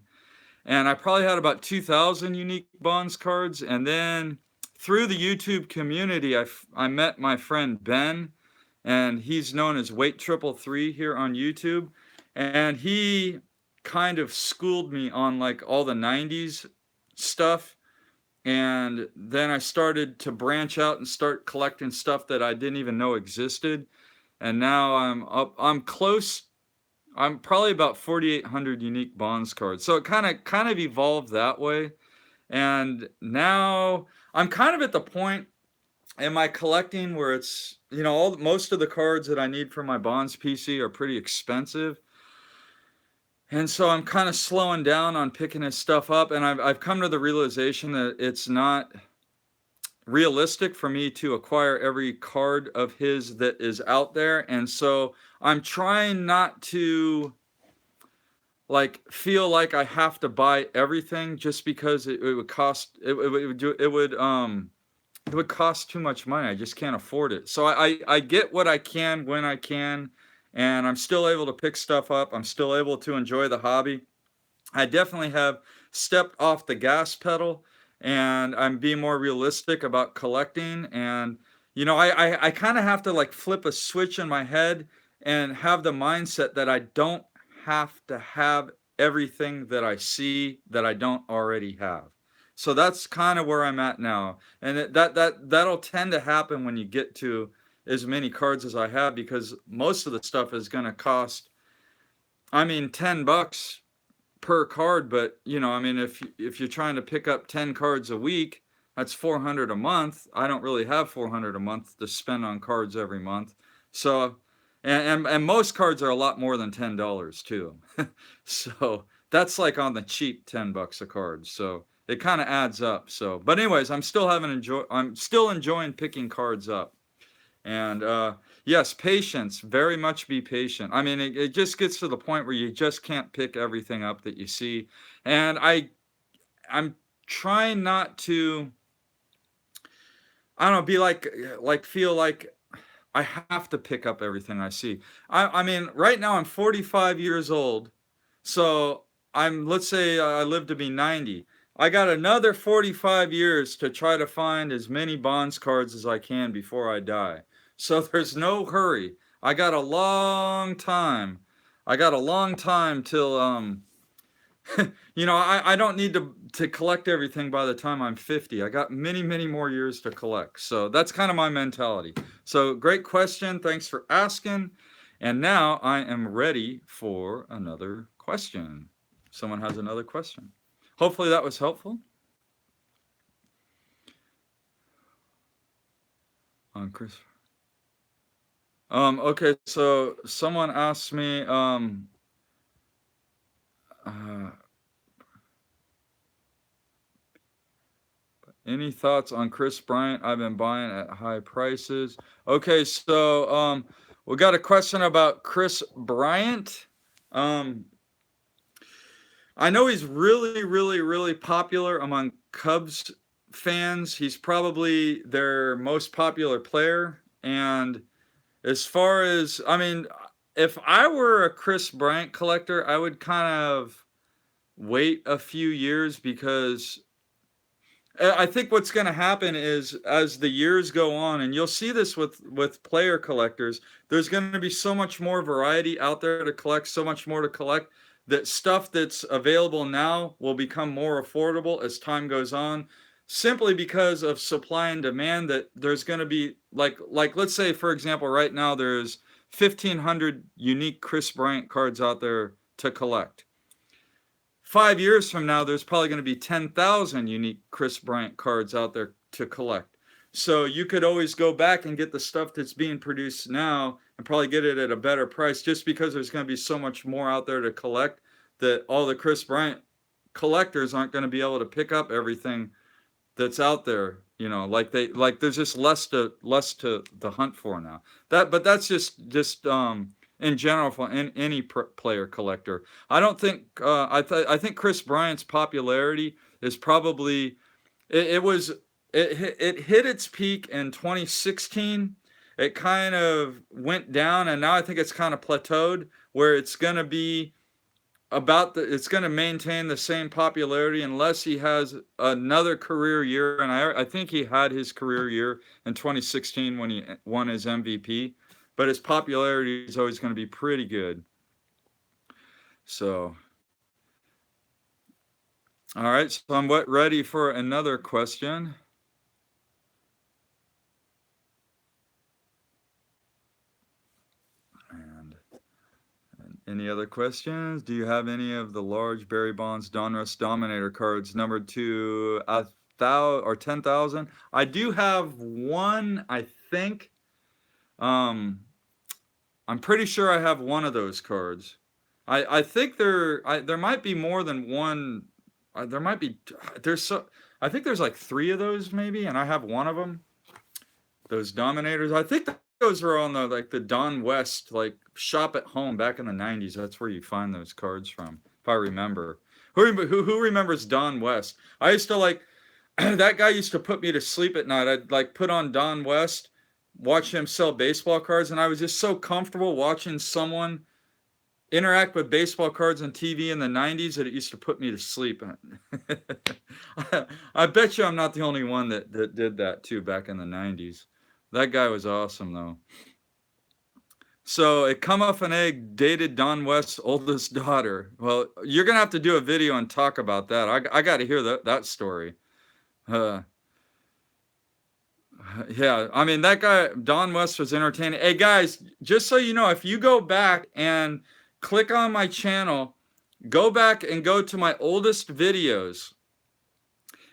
S1: And I probably had about 2,000 unique Bonds cards. And then through the YouTube community, I met my friend Ben, and he's known as Wait333 here on YouTube. And he kind of schooled me on like all the 90s stuff. And then I started to branch out and start collecting stuff that I didn't even know existed. And now I'm close. I'm probably about 4,800 unique Bonds cards. So it kind of evolved that way. And now I'm kind of at the point in my collecting where it's, most of the cards that I need for my Bonds PC are pretty expensive. And so I'm kind of slowing down on picking his stuff up. And I've come to the realization that it's not realistic for me to acquire every card of his that is out there. And so I'm trying not to like feel like I have to buy everything just because it would cost it would cost too much money. I just can't afford it. So I get what I can when I can, and I'm still able to pick stuff up. I'm still able to enjoy the hobby. I definitely have stepped off the gas pedal, and I'm being more realistic about collecting. And I kind of have to like flip a switch in my head and have the mindset that I don't have to have everything that I see that I don't already have. So that's kind of where I'm at now, and that'll tend to happen when you get to as many cards as I have, because most of the stuff is going to cost, I mean, $10 per card. But I mean, if you're trying to pick up 10 cards a week, that's 400 a month. I don't really have 400 a month to spend on cards every month. So and most cards are a lot more than $10 too. So that's like on the cheap, $10 a card. So it kind of adds up. So but anyways, I'm still enjoying picking cards up. And yes, patience, very much be patient. I mean, it just gets to the point where you just can't pick everything up that you see. And I'm trying not to, I don't know, be like feel like I have to pick up everything I see. I mean, right now I'm 45 years old. So let's say I live to be 90. I got another 45 years to try to find as many Bonds cards as I can before I die. So there's no hurry. I got a long time. I got a long time till I don't need to collect everything by the time I'm 50. I got many, many more years to collect. So that's kind of my mentality. So great question. Thanks for asking. And now I am ready for another question. Someone has another question. Hopefully that was helpful. On Chris. Okay, so someone asked me, any thoughts on Kris Bryant? I've been buying at high prices. Okay, so we got a question about Kris Bryant. I know he's really, really, really popular among Cubs fans. He's probably their most popular player. And as far as, I mean, if I were a Chris Bryant collector, I would kind of wait a few years because I think what's going to happen is as the years go on, and you'll see this with player collectors, there's going to be so much more variety out there to collect, so much more to collect, that stuff that's available now will become more affordable as time goes on, simply because of supply and demand. That there's going to be like let's say, for example, right now there's 1,500 unique Chris Bryant cards out there to collect. 5 years from now, there's probably going to be 10,000 unique Chris Bryant cards out there to collect. So you could always go back and get the stuff that's being produced now and probably get it at a better price, just because there's going to be so much more out there to collect, that all the Chris Bryant collectors aren't going to be able to pick up everything that's out there. Like there's just less to the hunt for now. But that's just in general for any player collector. I don't think I think Chris Bryant's popularity is probably it hit its peak in 2016. It kind of went down, and now I think it's kind of plateaued, where it's going to be it's going to maintain the same popularity unless he has another career year. And I think he had his career year in 2016 when he won his MVP, but his popularity is always going to be pretty good. So, all right, so I'm ready for another question. Any other questions? Do you have any of the large Barry Bonds Donruss Dominator cards numbered to 1,000 or 10,000? I do have one, I think. I'm pretty sure I have one of those cards. I think there might be more than one. There might be. I think there's like 3 of those maybe, and I have one of them. Those Dominators. I think those were on the Don West shop at home back in the 90s. That's where you find those cards from, if I remember. Who remembers Don West? I used to that guy used to put me to sleep at night. I'd put on Don West, watch him sell baseball cards, and I was just so comfortable watching someone interact with baseball cards on TV in the 90s that it used to put me to sleep. I bet you I'm not the only one that did that too back in the 90s. That guy was awesome, though. So, it come off an egg dated Don West's oldest daughter. Well, you're going to have to do a video and talk about that. I got to hear that story. Yeah, I mean, that guy, Don West, was entertaining. Hey, guys, just so you know, if you go back and click on my channel, go back and go to my oldest videos.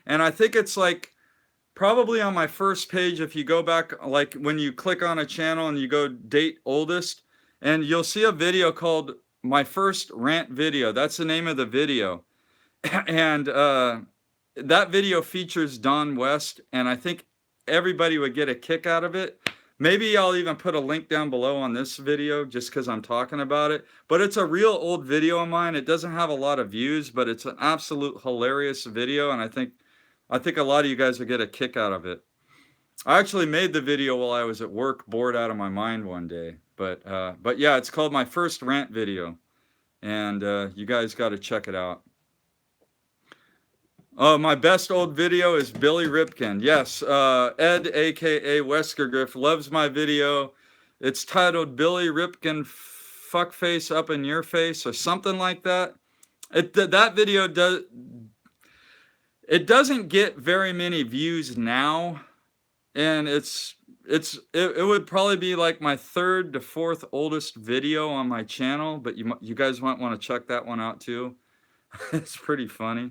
S1: And I think it's probably on my first page, if you go back, when you click on a channel and you go date oldest, and you'll see a video called My First Rant Video. That's the name of the video. And that video features Don West, and I think everybody would get a kick out of it. Maybe I'll even put a link down below on this video just because I'm talking about it. But it's a real old video of mine. It doesn't have a lot of views, but it's an absolute hilarious video, and I think a lot of you guys will get a kick out of it. I actually made the video while I was at work, bored out of my mind one day. But yeah, it's called My First Rant Video, and you guys got to check it out. Oh, my best old video is Billy Ripken. Yes, Ed, a.k.a. Wesker loves my video. It's titled Billy Ripken Fuckface Up in Your Face or something like that. That video doesn't get very many views now, and it would probably be like my 3rd to 4th oldest video on my channel, but you guys might want to check that one out too. It's pretty funny.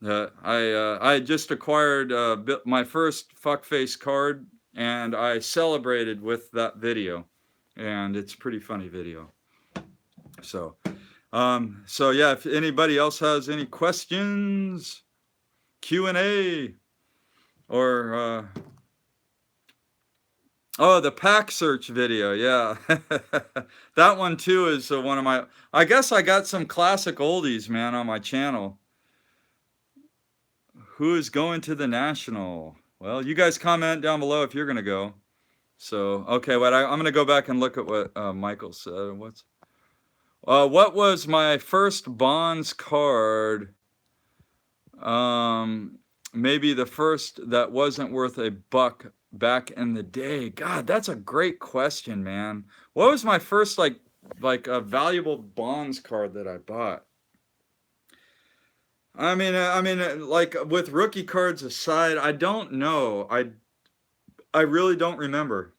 S1: I just acquired my first fuckface card, and I celebrated with that video, and it's a pretty funny video. So yeah, if anybody else has any questions, Q&A, or oh, the pack search video, yeah. That one too is one of my, I guess I got some classic oldies, man, on my channel. Who is going to the National? Well, you guys comment down below if you're going to go. So, okay, I'm going to go back and look at what Michael said. What was my first Bonds card? Maybe the first that wasn't worth a buck back in the day. God, that's a great question, man. What was my first like a valuable Bonds card that I bought? Like with rookie cards aside, I don't know. I really don't remember.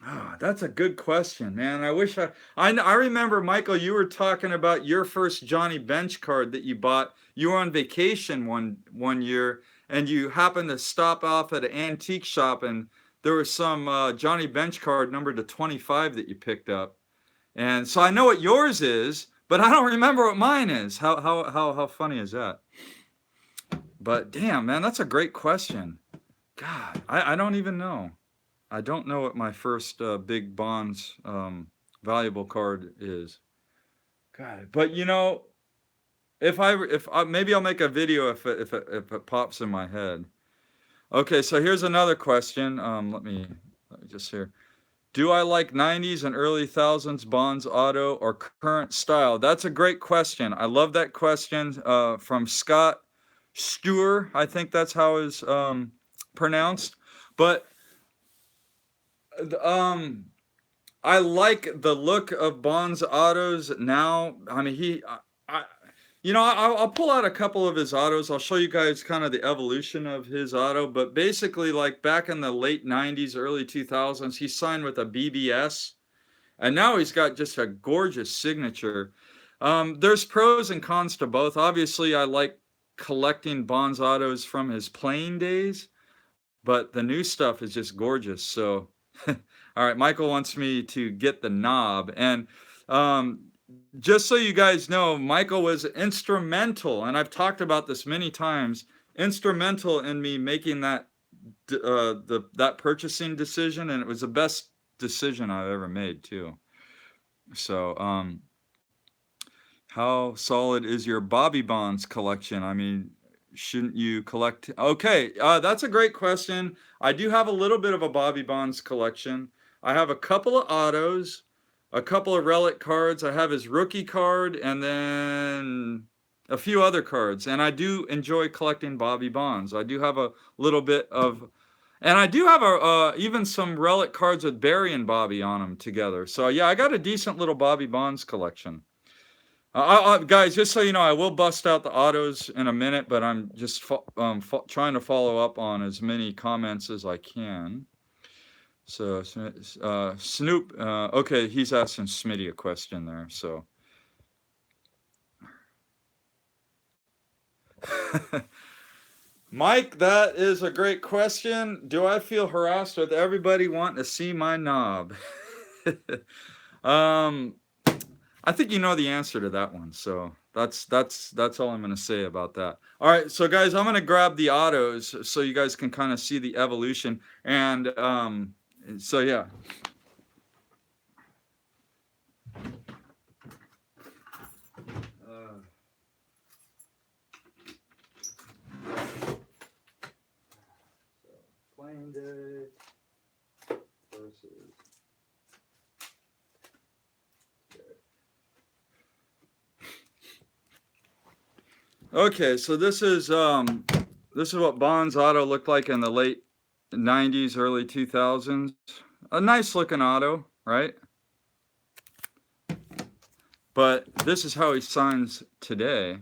S1: Oh, that's a good question, man. I remember, Michael, you were talking about your first Johnny Bench card that you bought. You were on vacation one year, and you happened to stop off at an antique shop, and there was some Johnny Bench card numbered to 25 that you picked up. And so I know what yours is, but I don't remember what mine is. How funny is that? But damn, man, that's a great question. God, I don't even know. I don't know what my first big Bonds valuable card is. God, but you know, if I maybe I'll make a video if it pops in my head. Okay, so here's another question. Let me just hear. Do I like 90s and early thousands Bonds auto or current style? That's a great question. I love that question from Scott Steuer. I think that's how it's pronounced. But I like the look of Bonds autos now. I mean, I'll pull out a couple of his autos. I'll show you guys kind of the evolution of his auto. But basically, like back in the late 90s, early 2000s, he signed with a BBS. And now he's got just a gorgeous signature. There's pros and cons to both. Obviously, I like collecting Bonds autos from his playing days. But the new stuff is just gorgeous. So, all right, Michael wants me to get the knob. And just so you guys know, Michael was instrumental, and I've talked about this many times, instrumental in me making that that purchasing decision, and it was the best decision I've ever made too. So, how solid is your Bobby Bonds collection? I mean, shouldn't you collect? Okay, that's a great question. I do have a little bit of a Bobby Bonds collection. I have a couple of autos, a couple of relic cards. I have his rookie card, and then a few other cards. And I do enjoy collecting Bobby Bonds. I do have a little bit of, and I do have even some relic cards with Barry and Bobby on them together. So yeah, I got a decent little Bobby Bonds collection. Guys, just so you know, I will bust out the autos in a minute, but I'm just trying to follow up on as many comments as I can. So, Snoop, okay, he's asking Smitty a question there, so. Mike, that is a great question. Do I feel harassed with everybody wanting to see my knob? I think you know the answer to that one, so that's all I'm going to say about that. All right, so guys, I'm going to grab the autos so you guys can kind of see the evolution, and so yeah. Playing day versus. Okay, so this is what Bonds auto looked like in the late 90s, early 2000s. A nice looking auto, right? But this is how he signs today,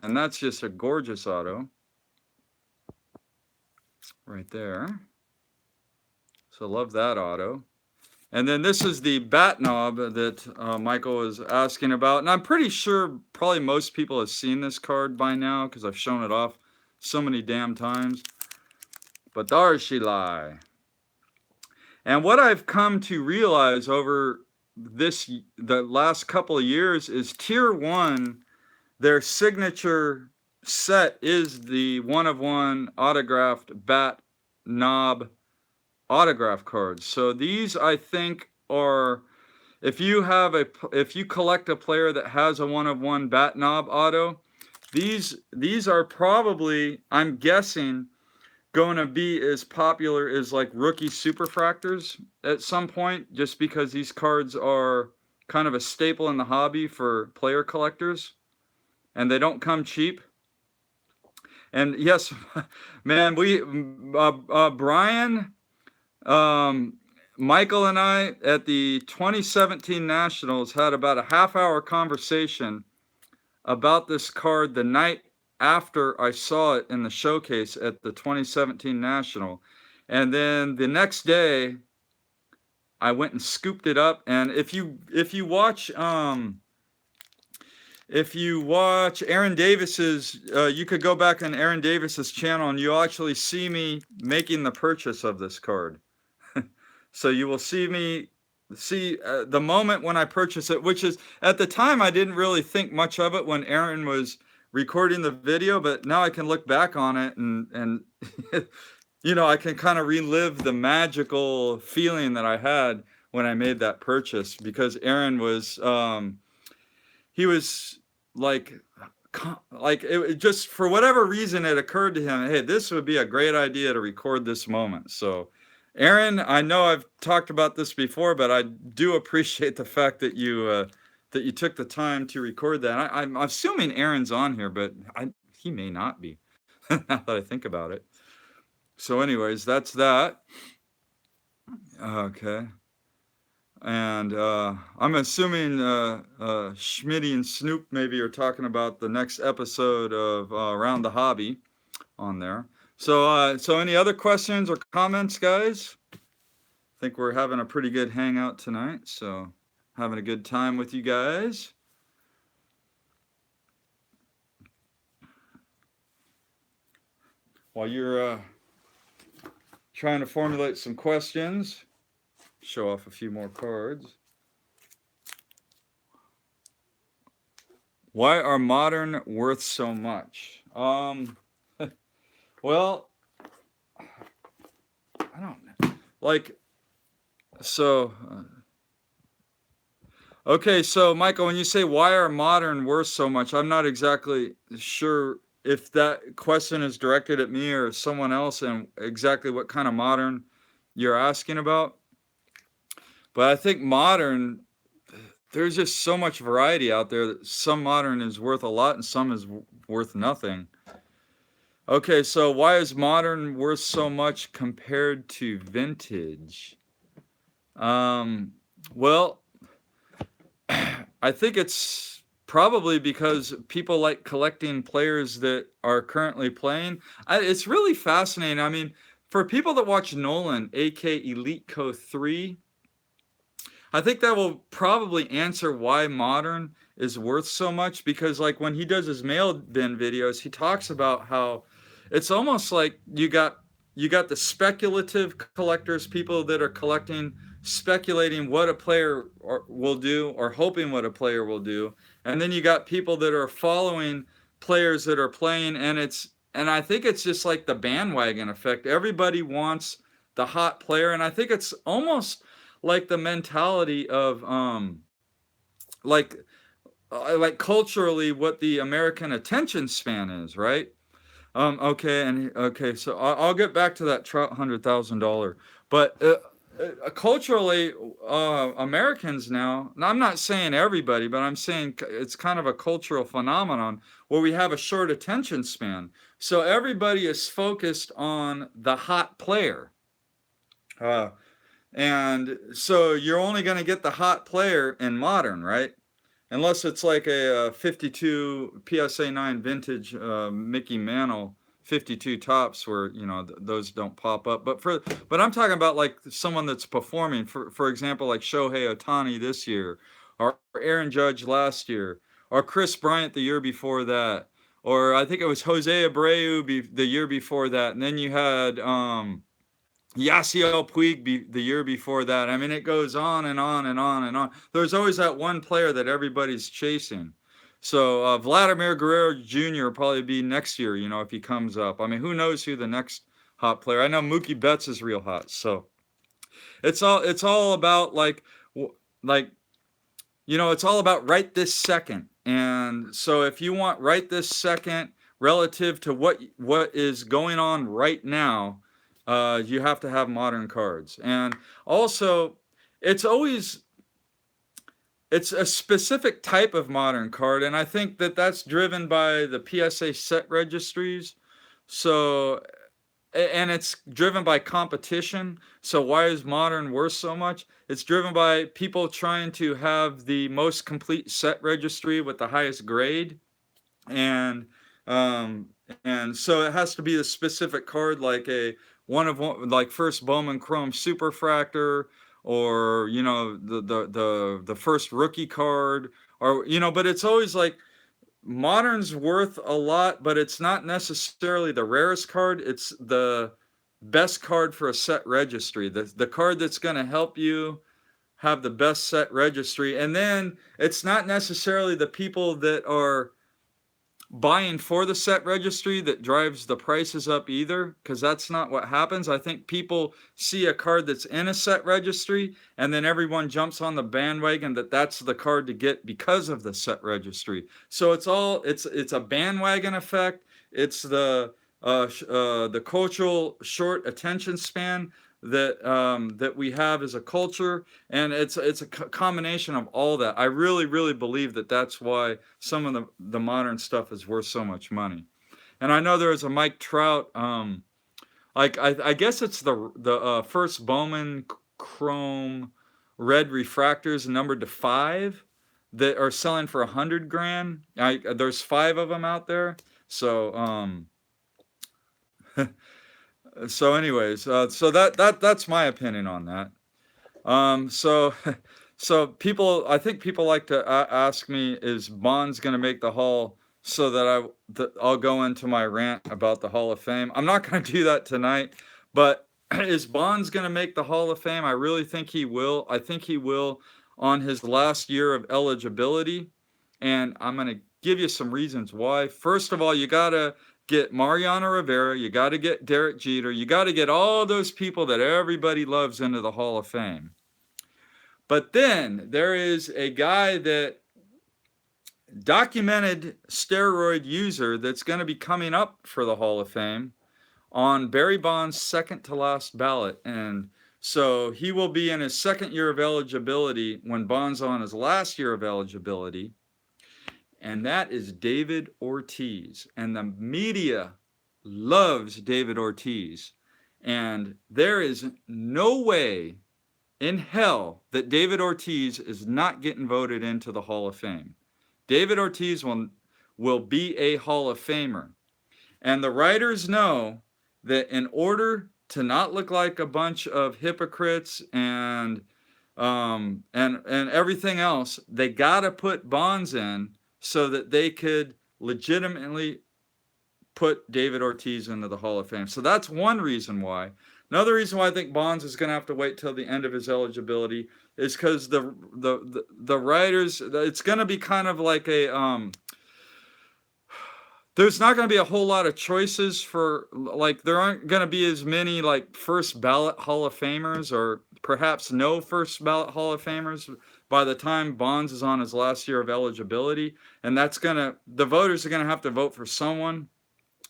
S1: and that's just a gorgeous auto right there. So love that auto. And then this is the bat knob that Michael was asking about. And I'm pretty sure probably most people have seen this card by now because I've shown it off so many damn times. But there she lie. And what I've come to realize over the last couple of years is Tier 1, their signature set is the one-of-one autographed bat knob autograph cards. So these, I think, are, if you collect a player that has a one-of-one bat knob auto, these are probably, I'm guessing, going to be as popular as like rookie superfractors at some point, just because these cards are kind of a staple in the hobby for player collectors, and they don't come cheap. And yes, man, Brian, Michael and I at the 2017 Nationals had about a half-hour conversation about this card the night after I saw it in the showcase at the 2017 National. And then the next day, I went and scooped it up. And if you watch Aaron Davis's, you could go back on Aaron Davis's channel and you'll actually see me making the purchase of this card. So you will see me the moment when I purchased it, which is at the time I didn't really think much of it when Aaron was recording the video, but now I can look back on it and you know, I can kind of relive the magical feeling that I had when I made that purchase, because Aaron was he was like it just, for whatever reason, it occurred to him, hey, this would be a great idea to record this moment. So Aaron, I know I've talked about this before, but I do appreciate the fact that you took the time to record that. I'm assuming Aaron's on here, but he may not be, now that I think about it. So anyways, that's that. Okay. And I'm assuming Schmitty and Snoop maybe are talking about the next episode of Around the Hobby on there. So any other questions or comments, guys? I think we're having a pretty good hangout tonight, so having a good time with you guys. While you're trying to formulate some questions, show off a few more cards. Why are modern worth so much? Well, I don't know. Like, so, okay, so Michael, when you say why are modern worth so much, I'm not exactly sure if that question is directed at me or someone else and exactly what kind of modern you're asking about. But I think modern, there's just so much variety out there that some modern is worth a lot and some is worth nothing. Okay, so why is modern worth so much compared to vintage? Well, I think it's probably because people like collecting players that are currently playing. It's really fascinating. I mean, for people that watch Nolan, AK Elite Co 3, I think that will probably answer why modern is worth so much, because like when he does his mail bin videos, he talks about how it's almost like you got the speculative collectors, people that are collecting, speculating what a player will do or hoping what a player will do, and then you got people that are following players that are playing, and I think it's just like the bandwagon effect. Everybody wants the hot player, and I think it's almost like the mentality of like culturally what the American attention span is, right? Okay, so I'll get back to that Trout $100,000, but culturally, Americans now, I'm not saying everybody, but I'm saying it's kind of a cultural phenomenon where we have a short attention span. So everybody is focused on the hot player. And so you're only going to get the hot player in modern, right? Unless it's like a 52 PSA 9 vintage Mickey Mantle 52 tops, where you know those don't pop up. But I'm talking about like someone that's performing. For example, like Shohei Ohtani this year, or Aaron Judge last year, or Chris Bryant the year before that, or I think it was Jose Abreu the year before that, and then you had Yasiel Puig the year before that. I mean, it goes on and on and on and on. There's always that one player that everybody's chasing. So Vladimir Guerrero Jr. will probably be next year, you know, if he comes up. I mean, who knows who the next hot player? I know Mookie Betts is real hot. So it's all about like, you know, it's all about right this second. And so if you want right this second, relative to what is going on right now, you have to have modern cards. And also, it's always it's a specific type of modern card, and I think that that's driven by the PSA set registries. So, and it's driven by competition. So why is modern worth so much? It's driven by people trying to have the most complete set registry with the highest grade, and um, and so it has to be a specific card, like a one, like first Bowman Chrome Superfractor, or the first rookie card, or but it's always like modern's worth a lot, but it's not necessarily the rarest card. It's the best card for a set registry, the card that's going to help you have the best set registry. And then it's not necessarily the people that are buying for the set registry that drives the prices up either, because that's not what happens. I think people see a card that's in a set registry, and then everyone jumps on the bandwagon that that's the card to get because of the set registry. So it's a bandwagon effect. It's the cultural short attention span that we have as a culture, and it's a combination of all that. I really believe that that's why some of the modern stuff is worth so much money. And I know there was a Mike Trout, like I guess it's the first Bowman Chrome red refractors numbered to 5 that are selling for 100 grand. There's 5 of them out there. So so anyways, so that's my opinion on that. So so I think people like to ask me, is Bonds going to make the Hall, so that I'll go into my rant about the Hall of Fame. I'm not going to do that tonight, but is Bonds going to make the Hall of Fame? I really think he will. I think he will on his last year of eligibility, and I'm going to give you some reasons why. First of all, you got to get Mariano Rivera, you got to get Derek Jeter, you got to get all those people that everybody loves into the Hall of Fame. But then there is a guy that documented steroid user that's going to be coming up for the Hall of Fame on Barry Bonds' second to last ballot. And so he will be in his second year of eligibility when Bonds on his last year of eligibility. And that is David Ortiz. And the media loves David Ortiz. And there is no way in hell that David Ortiz is not getting voted into the Hall of Fame. David Ortiz will be a Hall of Famer. And the writers know that in order to not look like a bunch of hypocrites and everything else, they got to put Bonds in so that they could legitimately put David Ortiz into the Hall of Fame. So that's one reason why. Another reason why I think Bonds is going to have to wait till the end of his eligibility is because the writers, it's going to be kind of like a there's not going to be a whole lot of choices for, like, there aren't going to be as many like first ballot Hall of Famers, or perhaps no first ballot Hall of Famers by the time Bonds is on his last year of eligibility. And the voters are going to have to vote for someone.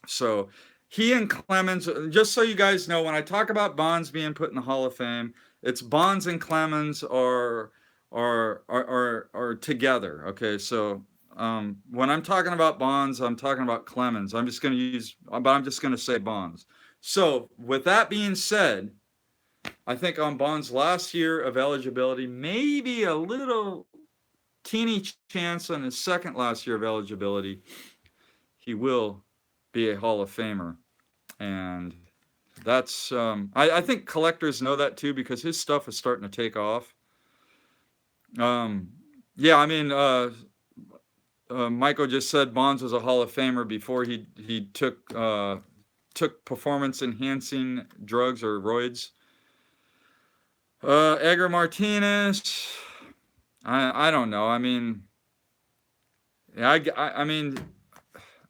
S1: So he and Clemens, just so you guys know, when I talk about Bonds being put in the Hall of Fame, it's Bonds and Clemens are together. Okay, so when I'm talking about Bonds, I'm talking about Clemens. I'm just going to say Bonds. So with that being said, I think on Bonds' last year of eligibility, maybe a little teeny chance on his second last year of eligibility, he will be a Hall of Famer. And that's I think collectors know that too, because his stuff is starting to take off. Yeah, I mean, Michael just said Bonds was a Hall of Famer before he took performance enhancing drugs, or roids. Edgar Martinez, I don't know. I mean, I mean,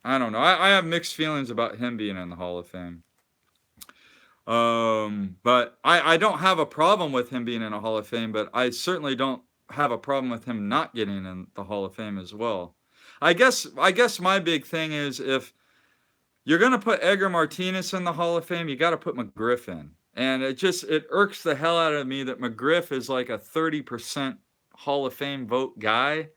S1: I don't know. I have mixed feelings about him being in the Hall of Fame. But I don't have a problem with him being in a Hall of Fame, but I certainly don't have a problem with him not getting in the Hall of Fame as well. I guess my big thing is, if you're going to put Edgar Martinez in the Hall of Fame, you got to put McGriff in. And it irks the hell out of me that McGriff is like a 30% Hall of Fame vote guy,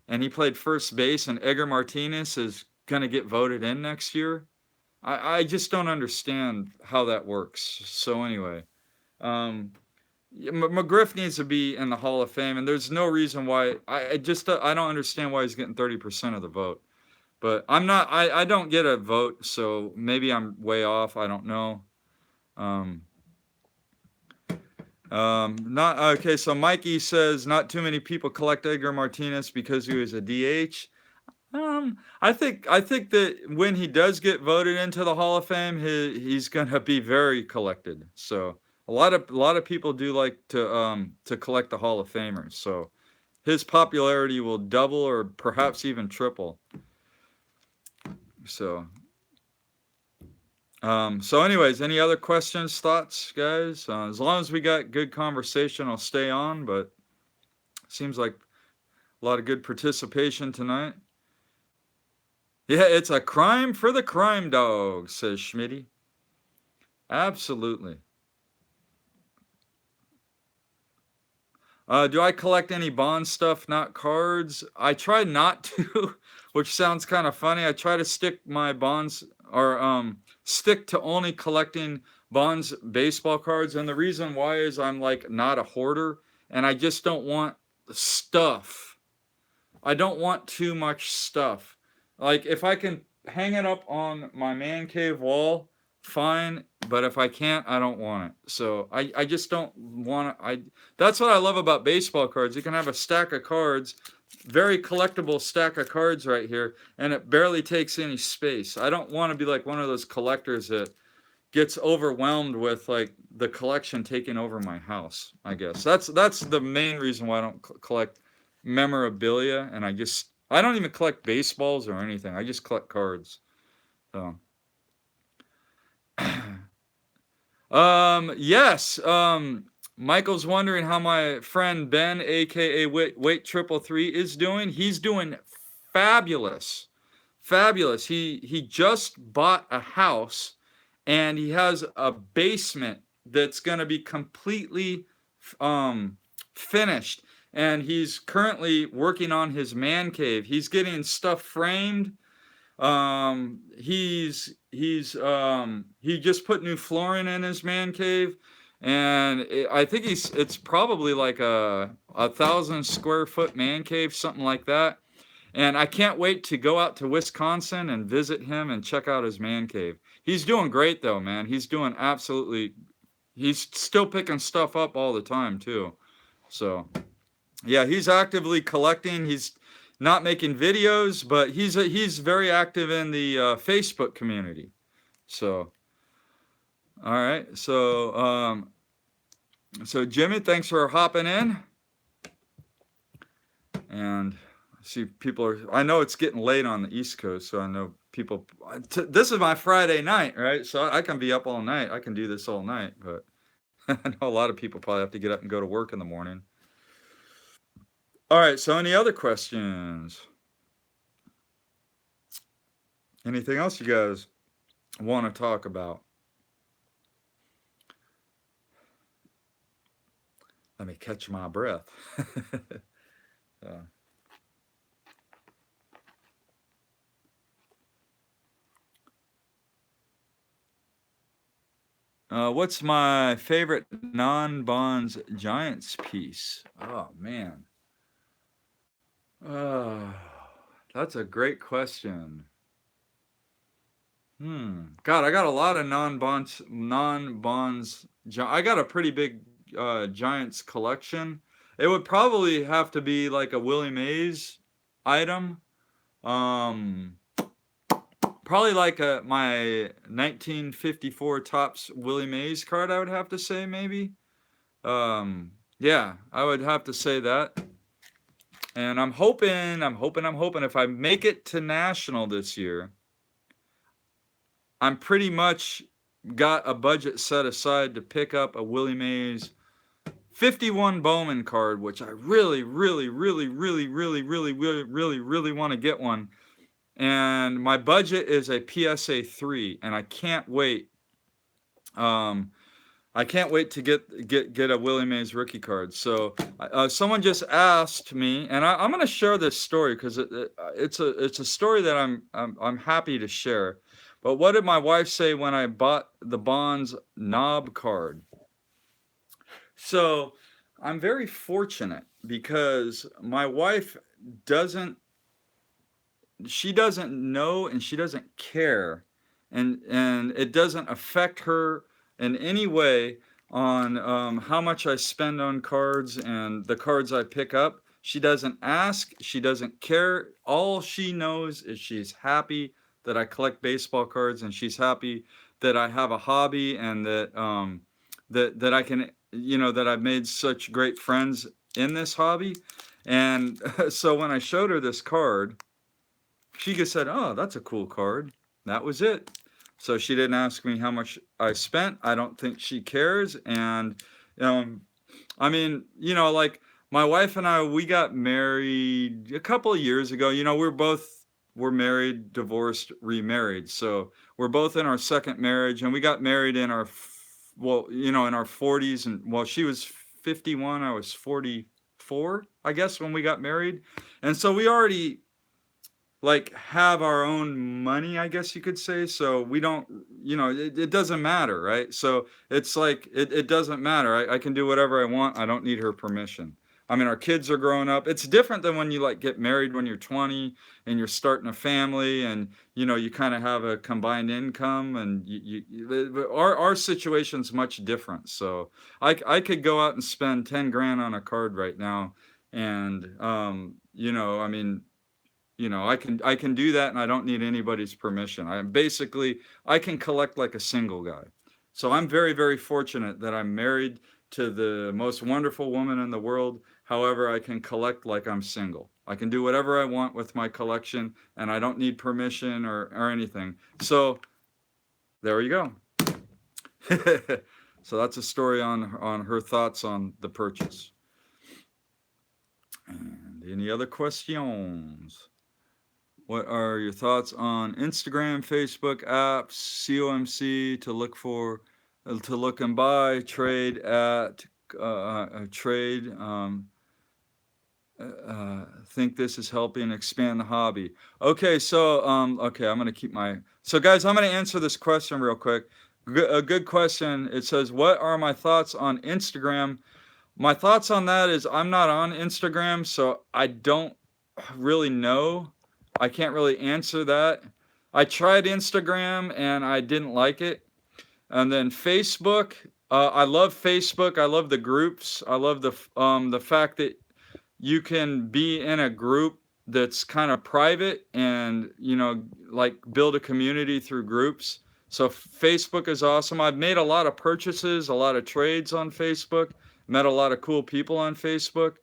S1: and he played first base, and Edgar Martinez is going to get voted in next year. I just don't understand how that works. So anyway, McGriff needs to be in the Hall of Fame, and there's no reason why. I don't understand why he's getting 30% of the vote. But I'm not. I don't get a vote, so maybe I'm way off. I don't know. Not okay. So Mikey says not too many people collect Edgar Martinez because he was a DH. I think that when he does get voted into the Hall of Fame, he's gonna be very collected. So a lot of people do like to collect the Hall of Famers. So his popularity will double or perhaps even triple. So anyways, any other questions, thoughts, guys? As long as we got good conversation, I'll stay on, but seems like a lot of good participation tonight. Yeah, it's a crime for the crime dog, says Schmitty. Absolutely. Do I collect any Bond stuff, not cards? I try not to, which sounds kind of funny. I try to stick my Bonds or stick to only collecting Bonds baseball cards. And the reason why is I'm like not a hoarder, and I just don't want stuff. I don't want too much stuff. Like if I can hang it up on my man cave wall, fine, but if I can't, I don't want it. So I just don't want it. That's what I love about baseball cards. You can have a stack of cards, very collectible stack of cards right here, and it barely takes any space. I don't want to be like one of those collectors that gets overwhelmed with like the collection taking over my house. I guess that's the main reason why I don't collect memorabilia, and I don't even collect baseballs or anything. I just collect cards. So yes. Michael's wondering how my friend Ben, aka Wait 333, is doing. He's doing fabulous. Fabulous. He just bought a house, and he has a basement that's going to be completely finished, and he's currently working on his man cave. He's getting stuff framed. He just put new flooring in his man cave, and I think it's probably like a 1,000 square foot man cave, something like that. And I can't wait to go out to Wisconsin and visit him and check out his man cave. He's doing great though, man. He's still picking stuff up all the time too. So yeah, he's actively collecting. He's not making videos, but he's very active in the Facebook community. So, all right. So Jimmy, thanks for hopping in. And I see I know it's getting late on the East Coast, so I know people. This is my Friday night, right? So I can be up all night. I can do this all night, but I know a lot of people probably have to get up and go to work in the morning. All right, so any other questions? Anything else you guys want to talk about? Let me catch my breath. What's my favorite non-Bonds Giants piece? Oh, man. That's a great question. God, I got a lot of non-bonds. I got a pretty big Giants collection. It would probably have to be like a Willie Mays item. Probably like my 1954 Topps Willie Mays card, I would have to say, maybe. Yeah, I would have to say that. And I'm hoping if I make it to National this year, I'm pretty much got a budget set aside to pick up a Willie Mays 51 Bowman card, which I really want to get one. and my budget is a PSA 3, and I can't wait. I can't wait to get a Willie Mays rookie card. So someone just asked me, and I'm going to share this story because it's a story that I'm happy to share. But what did my wife say when I bought the Bonds knob card? So I'm very fortunate because my wife doesn't she doesn't know and she doesn't care, and it doesn't affect her in any way on how much I spend on cards and the cards I pick up. She doesn't ask, she doesn't care. All she knows is she's happy that I collect baseball cards, and she's happy that I have a hobby, and that I can, that I've made such great friends in this hobby. And so when I showed her this card, she just said, "Oh, that's a cool card." That was it. So she didn't ask me how much I spent. I don't think she cares. And I mean, like my wife and I, we got married a couple of years ago. We're married, divorced, remarried. So we're both in our second marriage, and we got married in in our 40s. And well, she was 51, I was 44, I guess, when we got married. And so we already like have our own money, I guess you could say. So we don't, it doesn't matter, right? So it's like it doesn't matter. I can do whatever I want. I don't need her permission. I mean, our kids are growing up. It's different than when you like get married when you're 20 and you're starting a family, and you kind of have a combined income, and our situation's much different. So I could go out and spend 10 grand on a card right now, and I mean, I can do that, and I don't need anybody's permission. I can collect like a single guy. So I'm very, very fortunate that I'm married to the most wonderful woman in the world. However, I can collect like I'm single. I can do whatever I want with my collection, and I don't need permission or anything. So there you go. So that's a story on her thoughts on the purchase. And any other questions? What are your thoughts on Instagram, Facebook apps, COMC to look and buy, trade at, trade? Think this is helping expand the hobby. Okay, so okay, I'm gonna keep my. So guys, I'm gonna answer this question real quick. A good question. It says, "What are my thoughts on Instagram?" My thoughts on that is I'm not on Instagram, so I don't really know. I can't really answer that. I tried Instagram and I didn't like it. And then Facebook, I love Facebook. I love the groups. I love the fact that you can be in a group that's kind of private, and like build a community through groups. So Facebook is awesome. I've made a lot of purchases, a lot of trades on Facebook, met a lot of cool people on Facebook.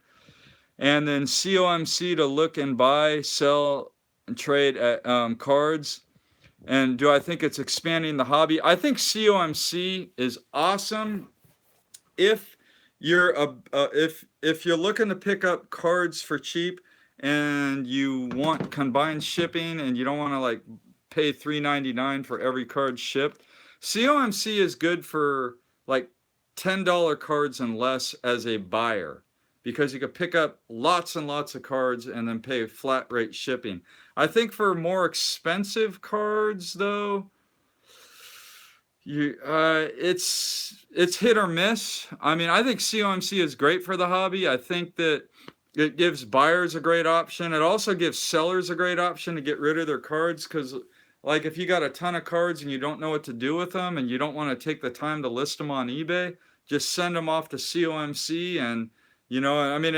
S1: And then COMC to look and buy, sell, and trade at, cards. And do I think it's expanding the hobby? I think COMC is awesome if you're if you're looking to pick up cards for cheap, and you want combined shipping, and you don't want to like pay $3.99 for every card shipped. COMC is good for like $10 cards and less as a buyer, because you could pick up lots and lots of cards and then pay flat rate shipping. I think for more expensive cards, though, it's hit or miss. I mean, I think COMC is great for the hobby. I think that it gives buyers a great option. It also gives sellers a great option to get rid of their cards, because like if you got a ton of cards and you don't know what to do with them, and you don't want to take the time to list them on eBay, just send them off to COMC. And I mean,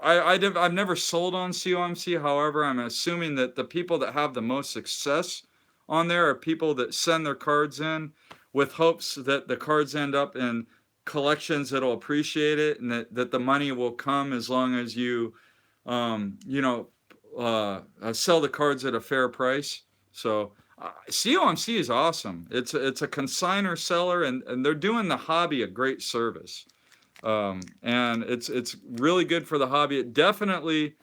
S1: I've never sold on COMC. However, I'm assuming that the people that have the most success on there are people that send their cards in with hopes that the cards end up in collections that'll appreciate it, and that the money will come as long as you sell the cards at a fair price. So COMC is awesome. It's a consignor seller, and they're doing the hobby a great service. And it's really good for the hobby. It definitely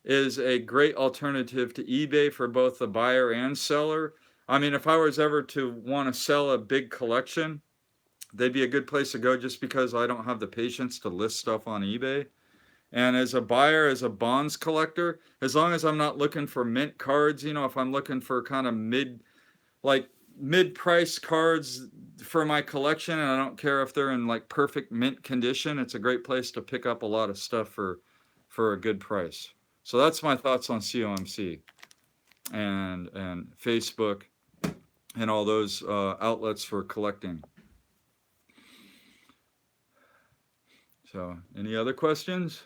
S1: is a great alternative to eBay for both the buyer and seller. I mean, if I was ever to want to sell a big collection, they'd be a good place to go just because I don't have the patience to list stuff on eBay. And as a buyer, as a bonds collector, as long as I'm not looking for mint cards, you know, if I'm looking for kind of mid-price cards for my collection, and I don't care if they're in like perfect mint condition, it's a great place to pick up a lot of stuff for a good price. So that's my thoughts on COMC and Facebook and all those outlets for collecting. So, any other questions?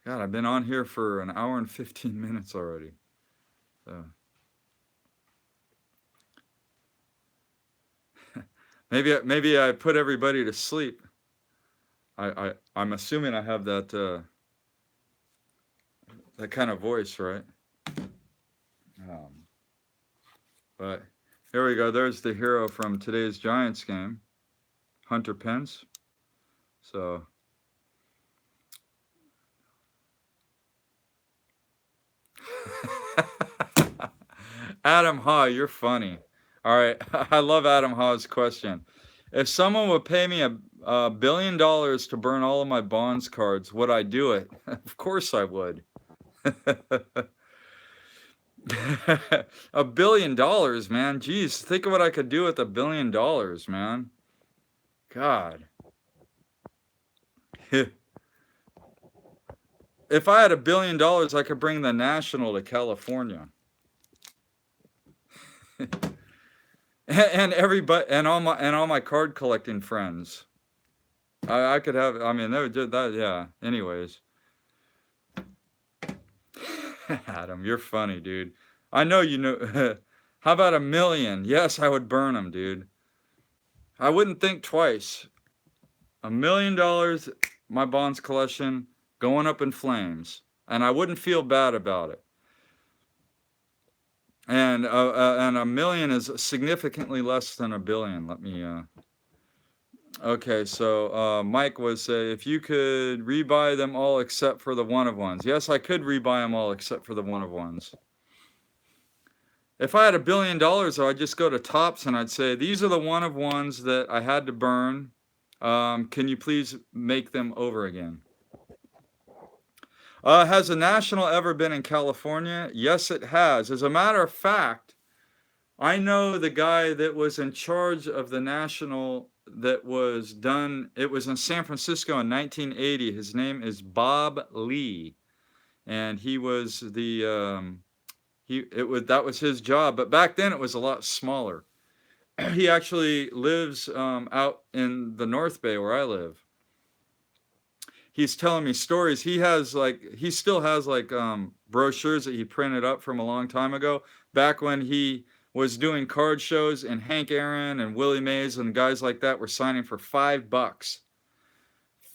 S1: God, I've been on here for an hour and 15 minutes already. So. Maybe I put everybody to sleep. I'm assuming I have that that kind of voice, right? But here we go. There's the hero from today's Giants game, Hunter Pence. So Adam Ha, you're funny. All right, I love Adam Ha's question. If someone would pay me $1 billion to burn all of my bonds cards, would I do it? Of course I would. $1 billion, man. Jeez, think of what I could do with $1 billion, man. God. If I had $1 billion, I could bring the National to California. and everybody and all my card collecting friends. I could have. I mean, they would do that. Yeah. Anyways, Adam, you're funny, dude. I know you know. How about $1 million? Yes, I would burn them, dude. I wouldn't think twice. $1 million, my bonds collection going up in flames, and I wouldn't feel bad about it. And $1 million is significantly less than $1 billion. Let me. Okay, so Mike was if you could rebuy them all except for the one of ones. Yes, I could rebuy them all except for the one of ones. If I had $1 billion, though, I'd just go to Topps and I'd say, these are the one of ones that I had to burn. Can you please make them over again? Has the National ever been in California? Yes, it has. As a matter of fact, I know the guy that was in charge of the National that was done. It was in San Francisco in 1980. His name is Bob Lee, and he was the that was his job. But back then it was a lot smaller. He actually lives out in the North Bay where I live. He's telling me stories. He still has brochures that he printed up from a long time ago, back when he was doing card shows, and Hank Aaron and Willie Mays and guys like that were signing for $5.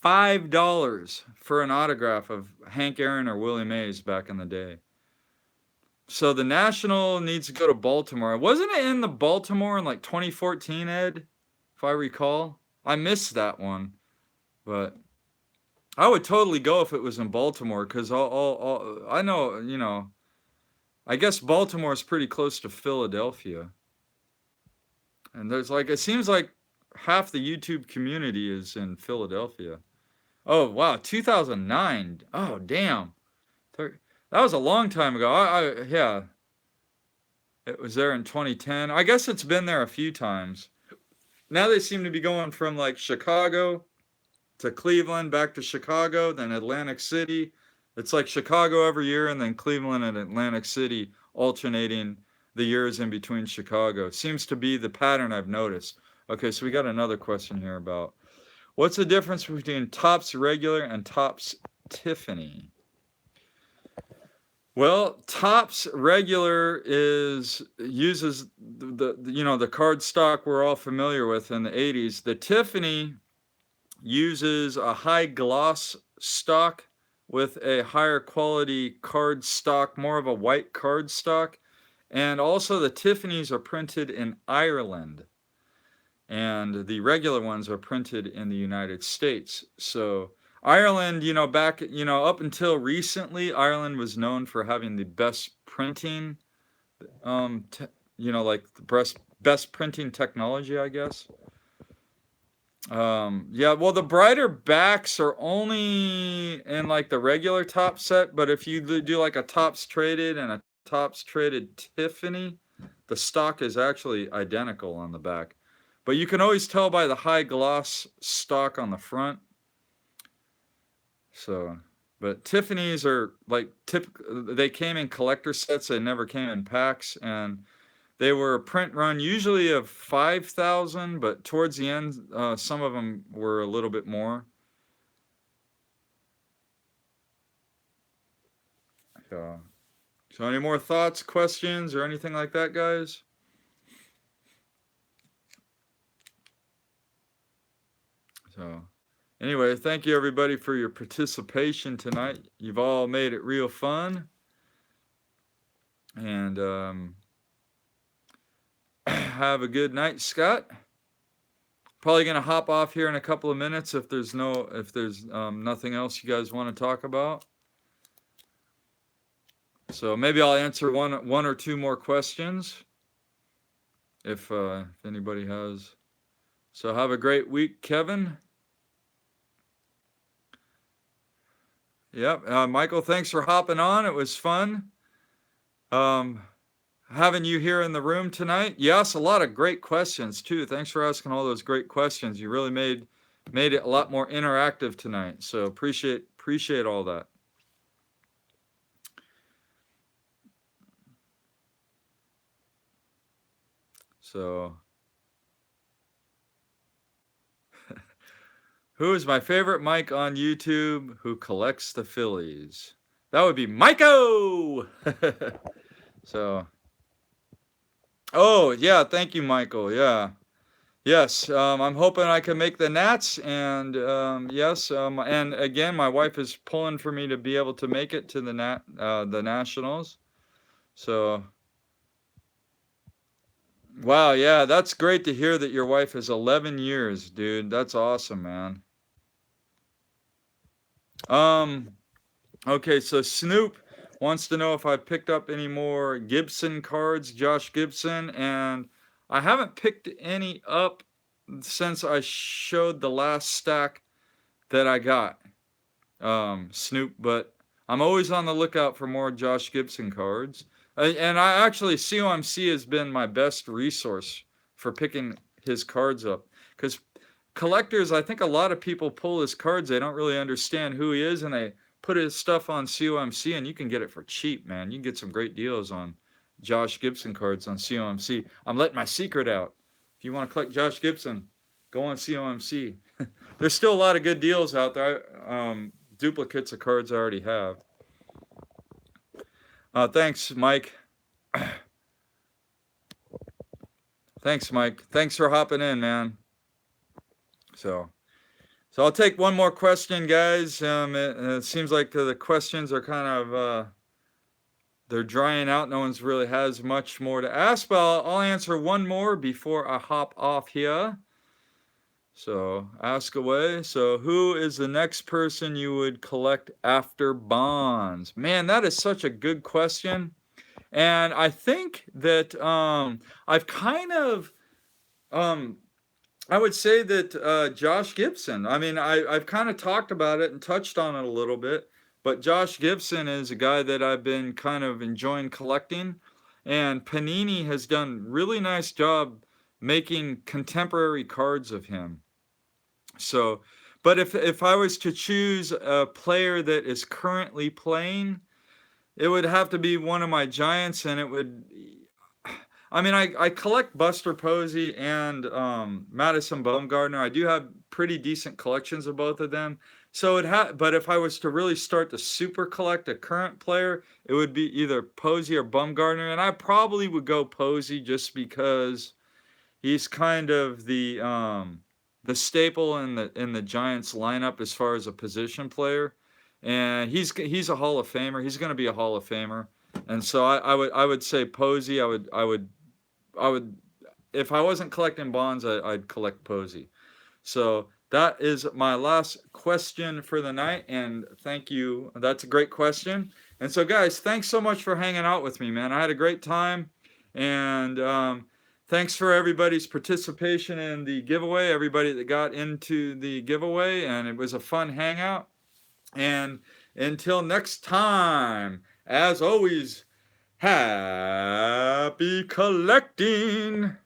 S1: $5 for an autograph of Hank Aaron or Willie Mays back in the day. So the National needs to go to Baltimore. Wasn't it in the Baltimore in like 2014, Ed? If I recall. I missed that one. But I would totally go if it was in Baltimore, because I know, you know, I guess Baltimore is pretty close to Philadelphia. And there's it seems like half the YouTube community is in Philadelphia. Oh, wow, 2009. Oh, damn. That was a long time ago. Yeah. It was there in 2010. I guess it's been there a few times. Now they seem to be going from Chicago to Cleveland, back to Chicago, then Atlantic City. It's like Chicago every year, and then Cleveland and Atlantic City alternating the years in between Chicago. Seems to be the pattern I've noticed. Okay, so we got another question here about what's the difference between Topps Regular and Topps Tiffany? Well, Topps Regular uses the card stock we're all familiar with in the 80s. The Tiffany uses a high gloss stock with a higher quality card stock, more of a white card stock. And also the Tiffany's are printed in Ireland, and the regular ones are printed in the United States. So Ireland, back, up until recently, Ireland was known for having the best printing, like the best printing technology, I guess. Yeah, well, the brighter backs are only in like the regular top set, but if you do like a tops traded and a tops traded Tiffany, the stock is actually identical on the back. But you can always tell by the high gloss stock on the front. So, but Tiffany's are like they came in collector sets, they never came in packs, and they were a print run usually of 5,000, but towards the end, some of them were a little bit more. So any more thoughts, questions, or anything like that, guys? So anyway, thank you everybody for your participation tonight. You've all made it real fun. And have a good night, Scott. Probably gonna hop off here in a couple of minutes if there's nothing else you guys want to talk about. So maybe I'll answer one or two more questions if anybody has. So have a great week, Kevin. Yep, Michael, thanks for hopping on. It was fun having you here in the room tonight. You asked a lot of great questions too. Thanks for asking all those great questions. You really made it a lot more interactive tonight. So appreciate all that. So who is my favorite Mike on YouTube who collects the Phillies? That would be Michael. So, oh yeah, thank you, Michael. Yeah, yes, I'm hoping I can make the Nats, and yes, and again, my wife is pulling for me to be able to make it to the Nationals. So, wow, yeah, that's great to hear that your wife is 11 years, dude. That's awesome, man. Okay, so Snoop wants to know if I picked up any more Gibson cards, Josh Gibson, and I haven't picked any up since I showed the last stack that I got, Snoop, but I'm always on the lookout for more Josh Gibson cards. And I actually, COMC has been my best resource for picking his cards up, because collectors, I think a lot of people pull his cards, they don't really understand who he is, and they put his stuff on COMC, and you can get it for cheap, man. You can get some great deals on Josh Gibson cards on COMC. I'm letting my secret out. If you want to collect Josh Gibson, go on COMC. There's still a lot of good deals out there. Duplicates of cards I already have. Thanks, Mike. Thanks, Mike. Thanks for hopping in, man. So I'll take one more question, guys. It seems like the questions are kind of they're drying out. No one's really has much more to ask, but I'll answer one more before I hop off here. So ask away. So who is the next person you would collect after Bonds? Man, that is such a good question. And I think that I've kind of I would say that Josh Gibson. I mean, I've kind of talked about it and touched on it a little bit, but Josh Gibson is a guy that I've been kind of enjoying collecting, and Panini has done really nice job making contemporary cards of him. So, but if I was to choose a player that is currently playing, it would have to be one of my Giants, and it would. I mean, I collect Buster Posey and Madison Bumgarner. I do have pretty decent collections of both of them. So but if I was to really start to super collect a current player, it would be either Posey or Bumgarner, and I probably would go Posey just because he's kind of the staple in the Giants lineup as far as a position player, and he's a Hall of Famer. He's going to be a Hall of Famer, and so I would say Posey. I would if I wasn't collecting Bonds, I'd collect Posey. So that is my last question for the night. And thank you. That's a great question. And so, guys, thanks so much for hanging out with me, man. I had a great time. And thanks for everybody's participation in the giveaway, everybody that got into the giveaway. And it was a fun hangout. And until next time, as always, happy collecting.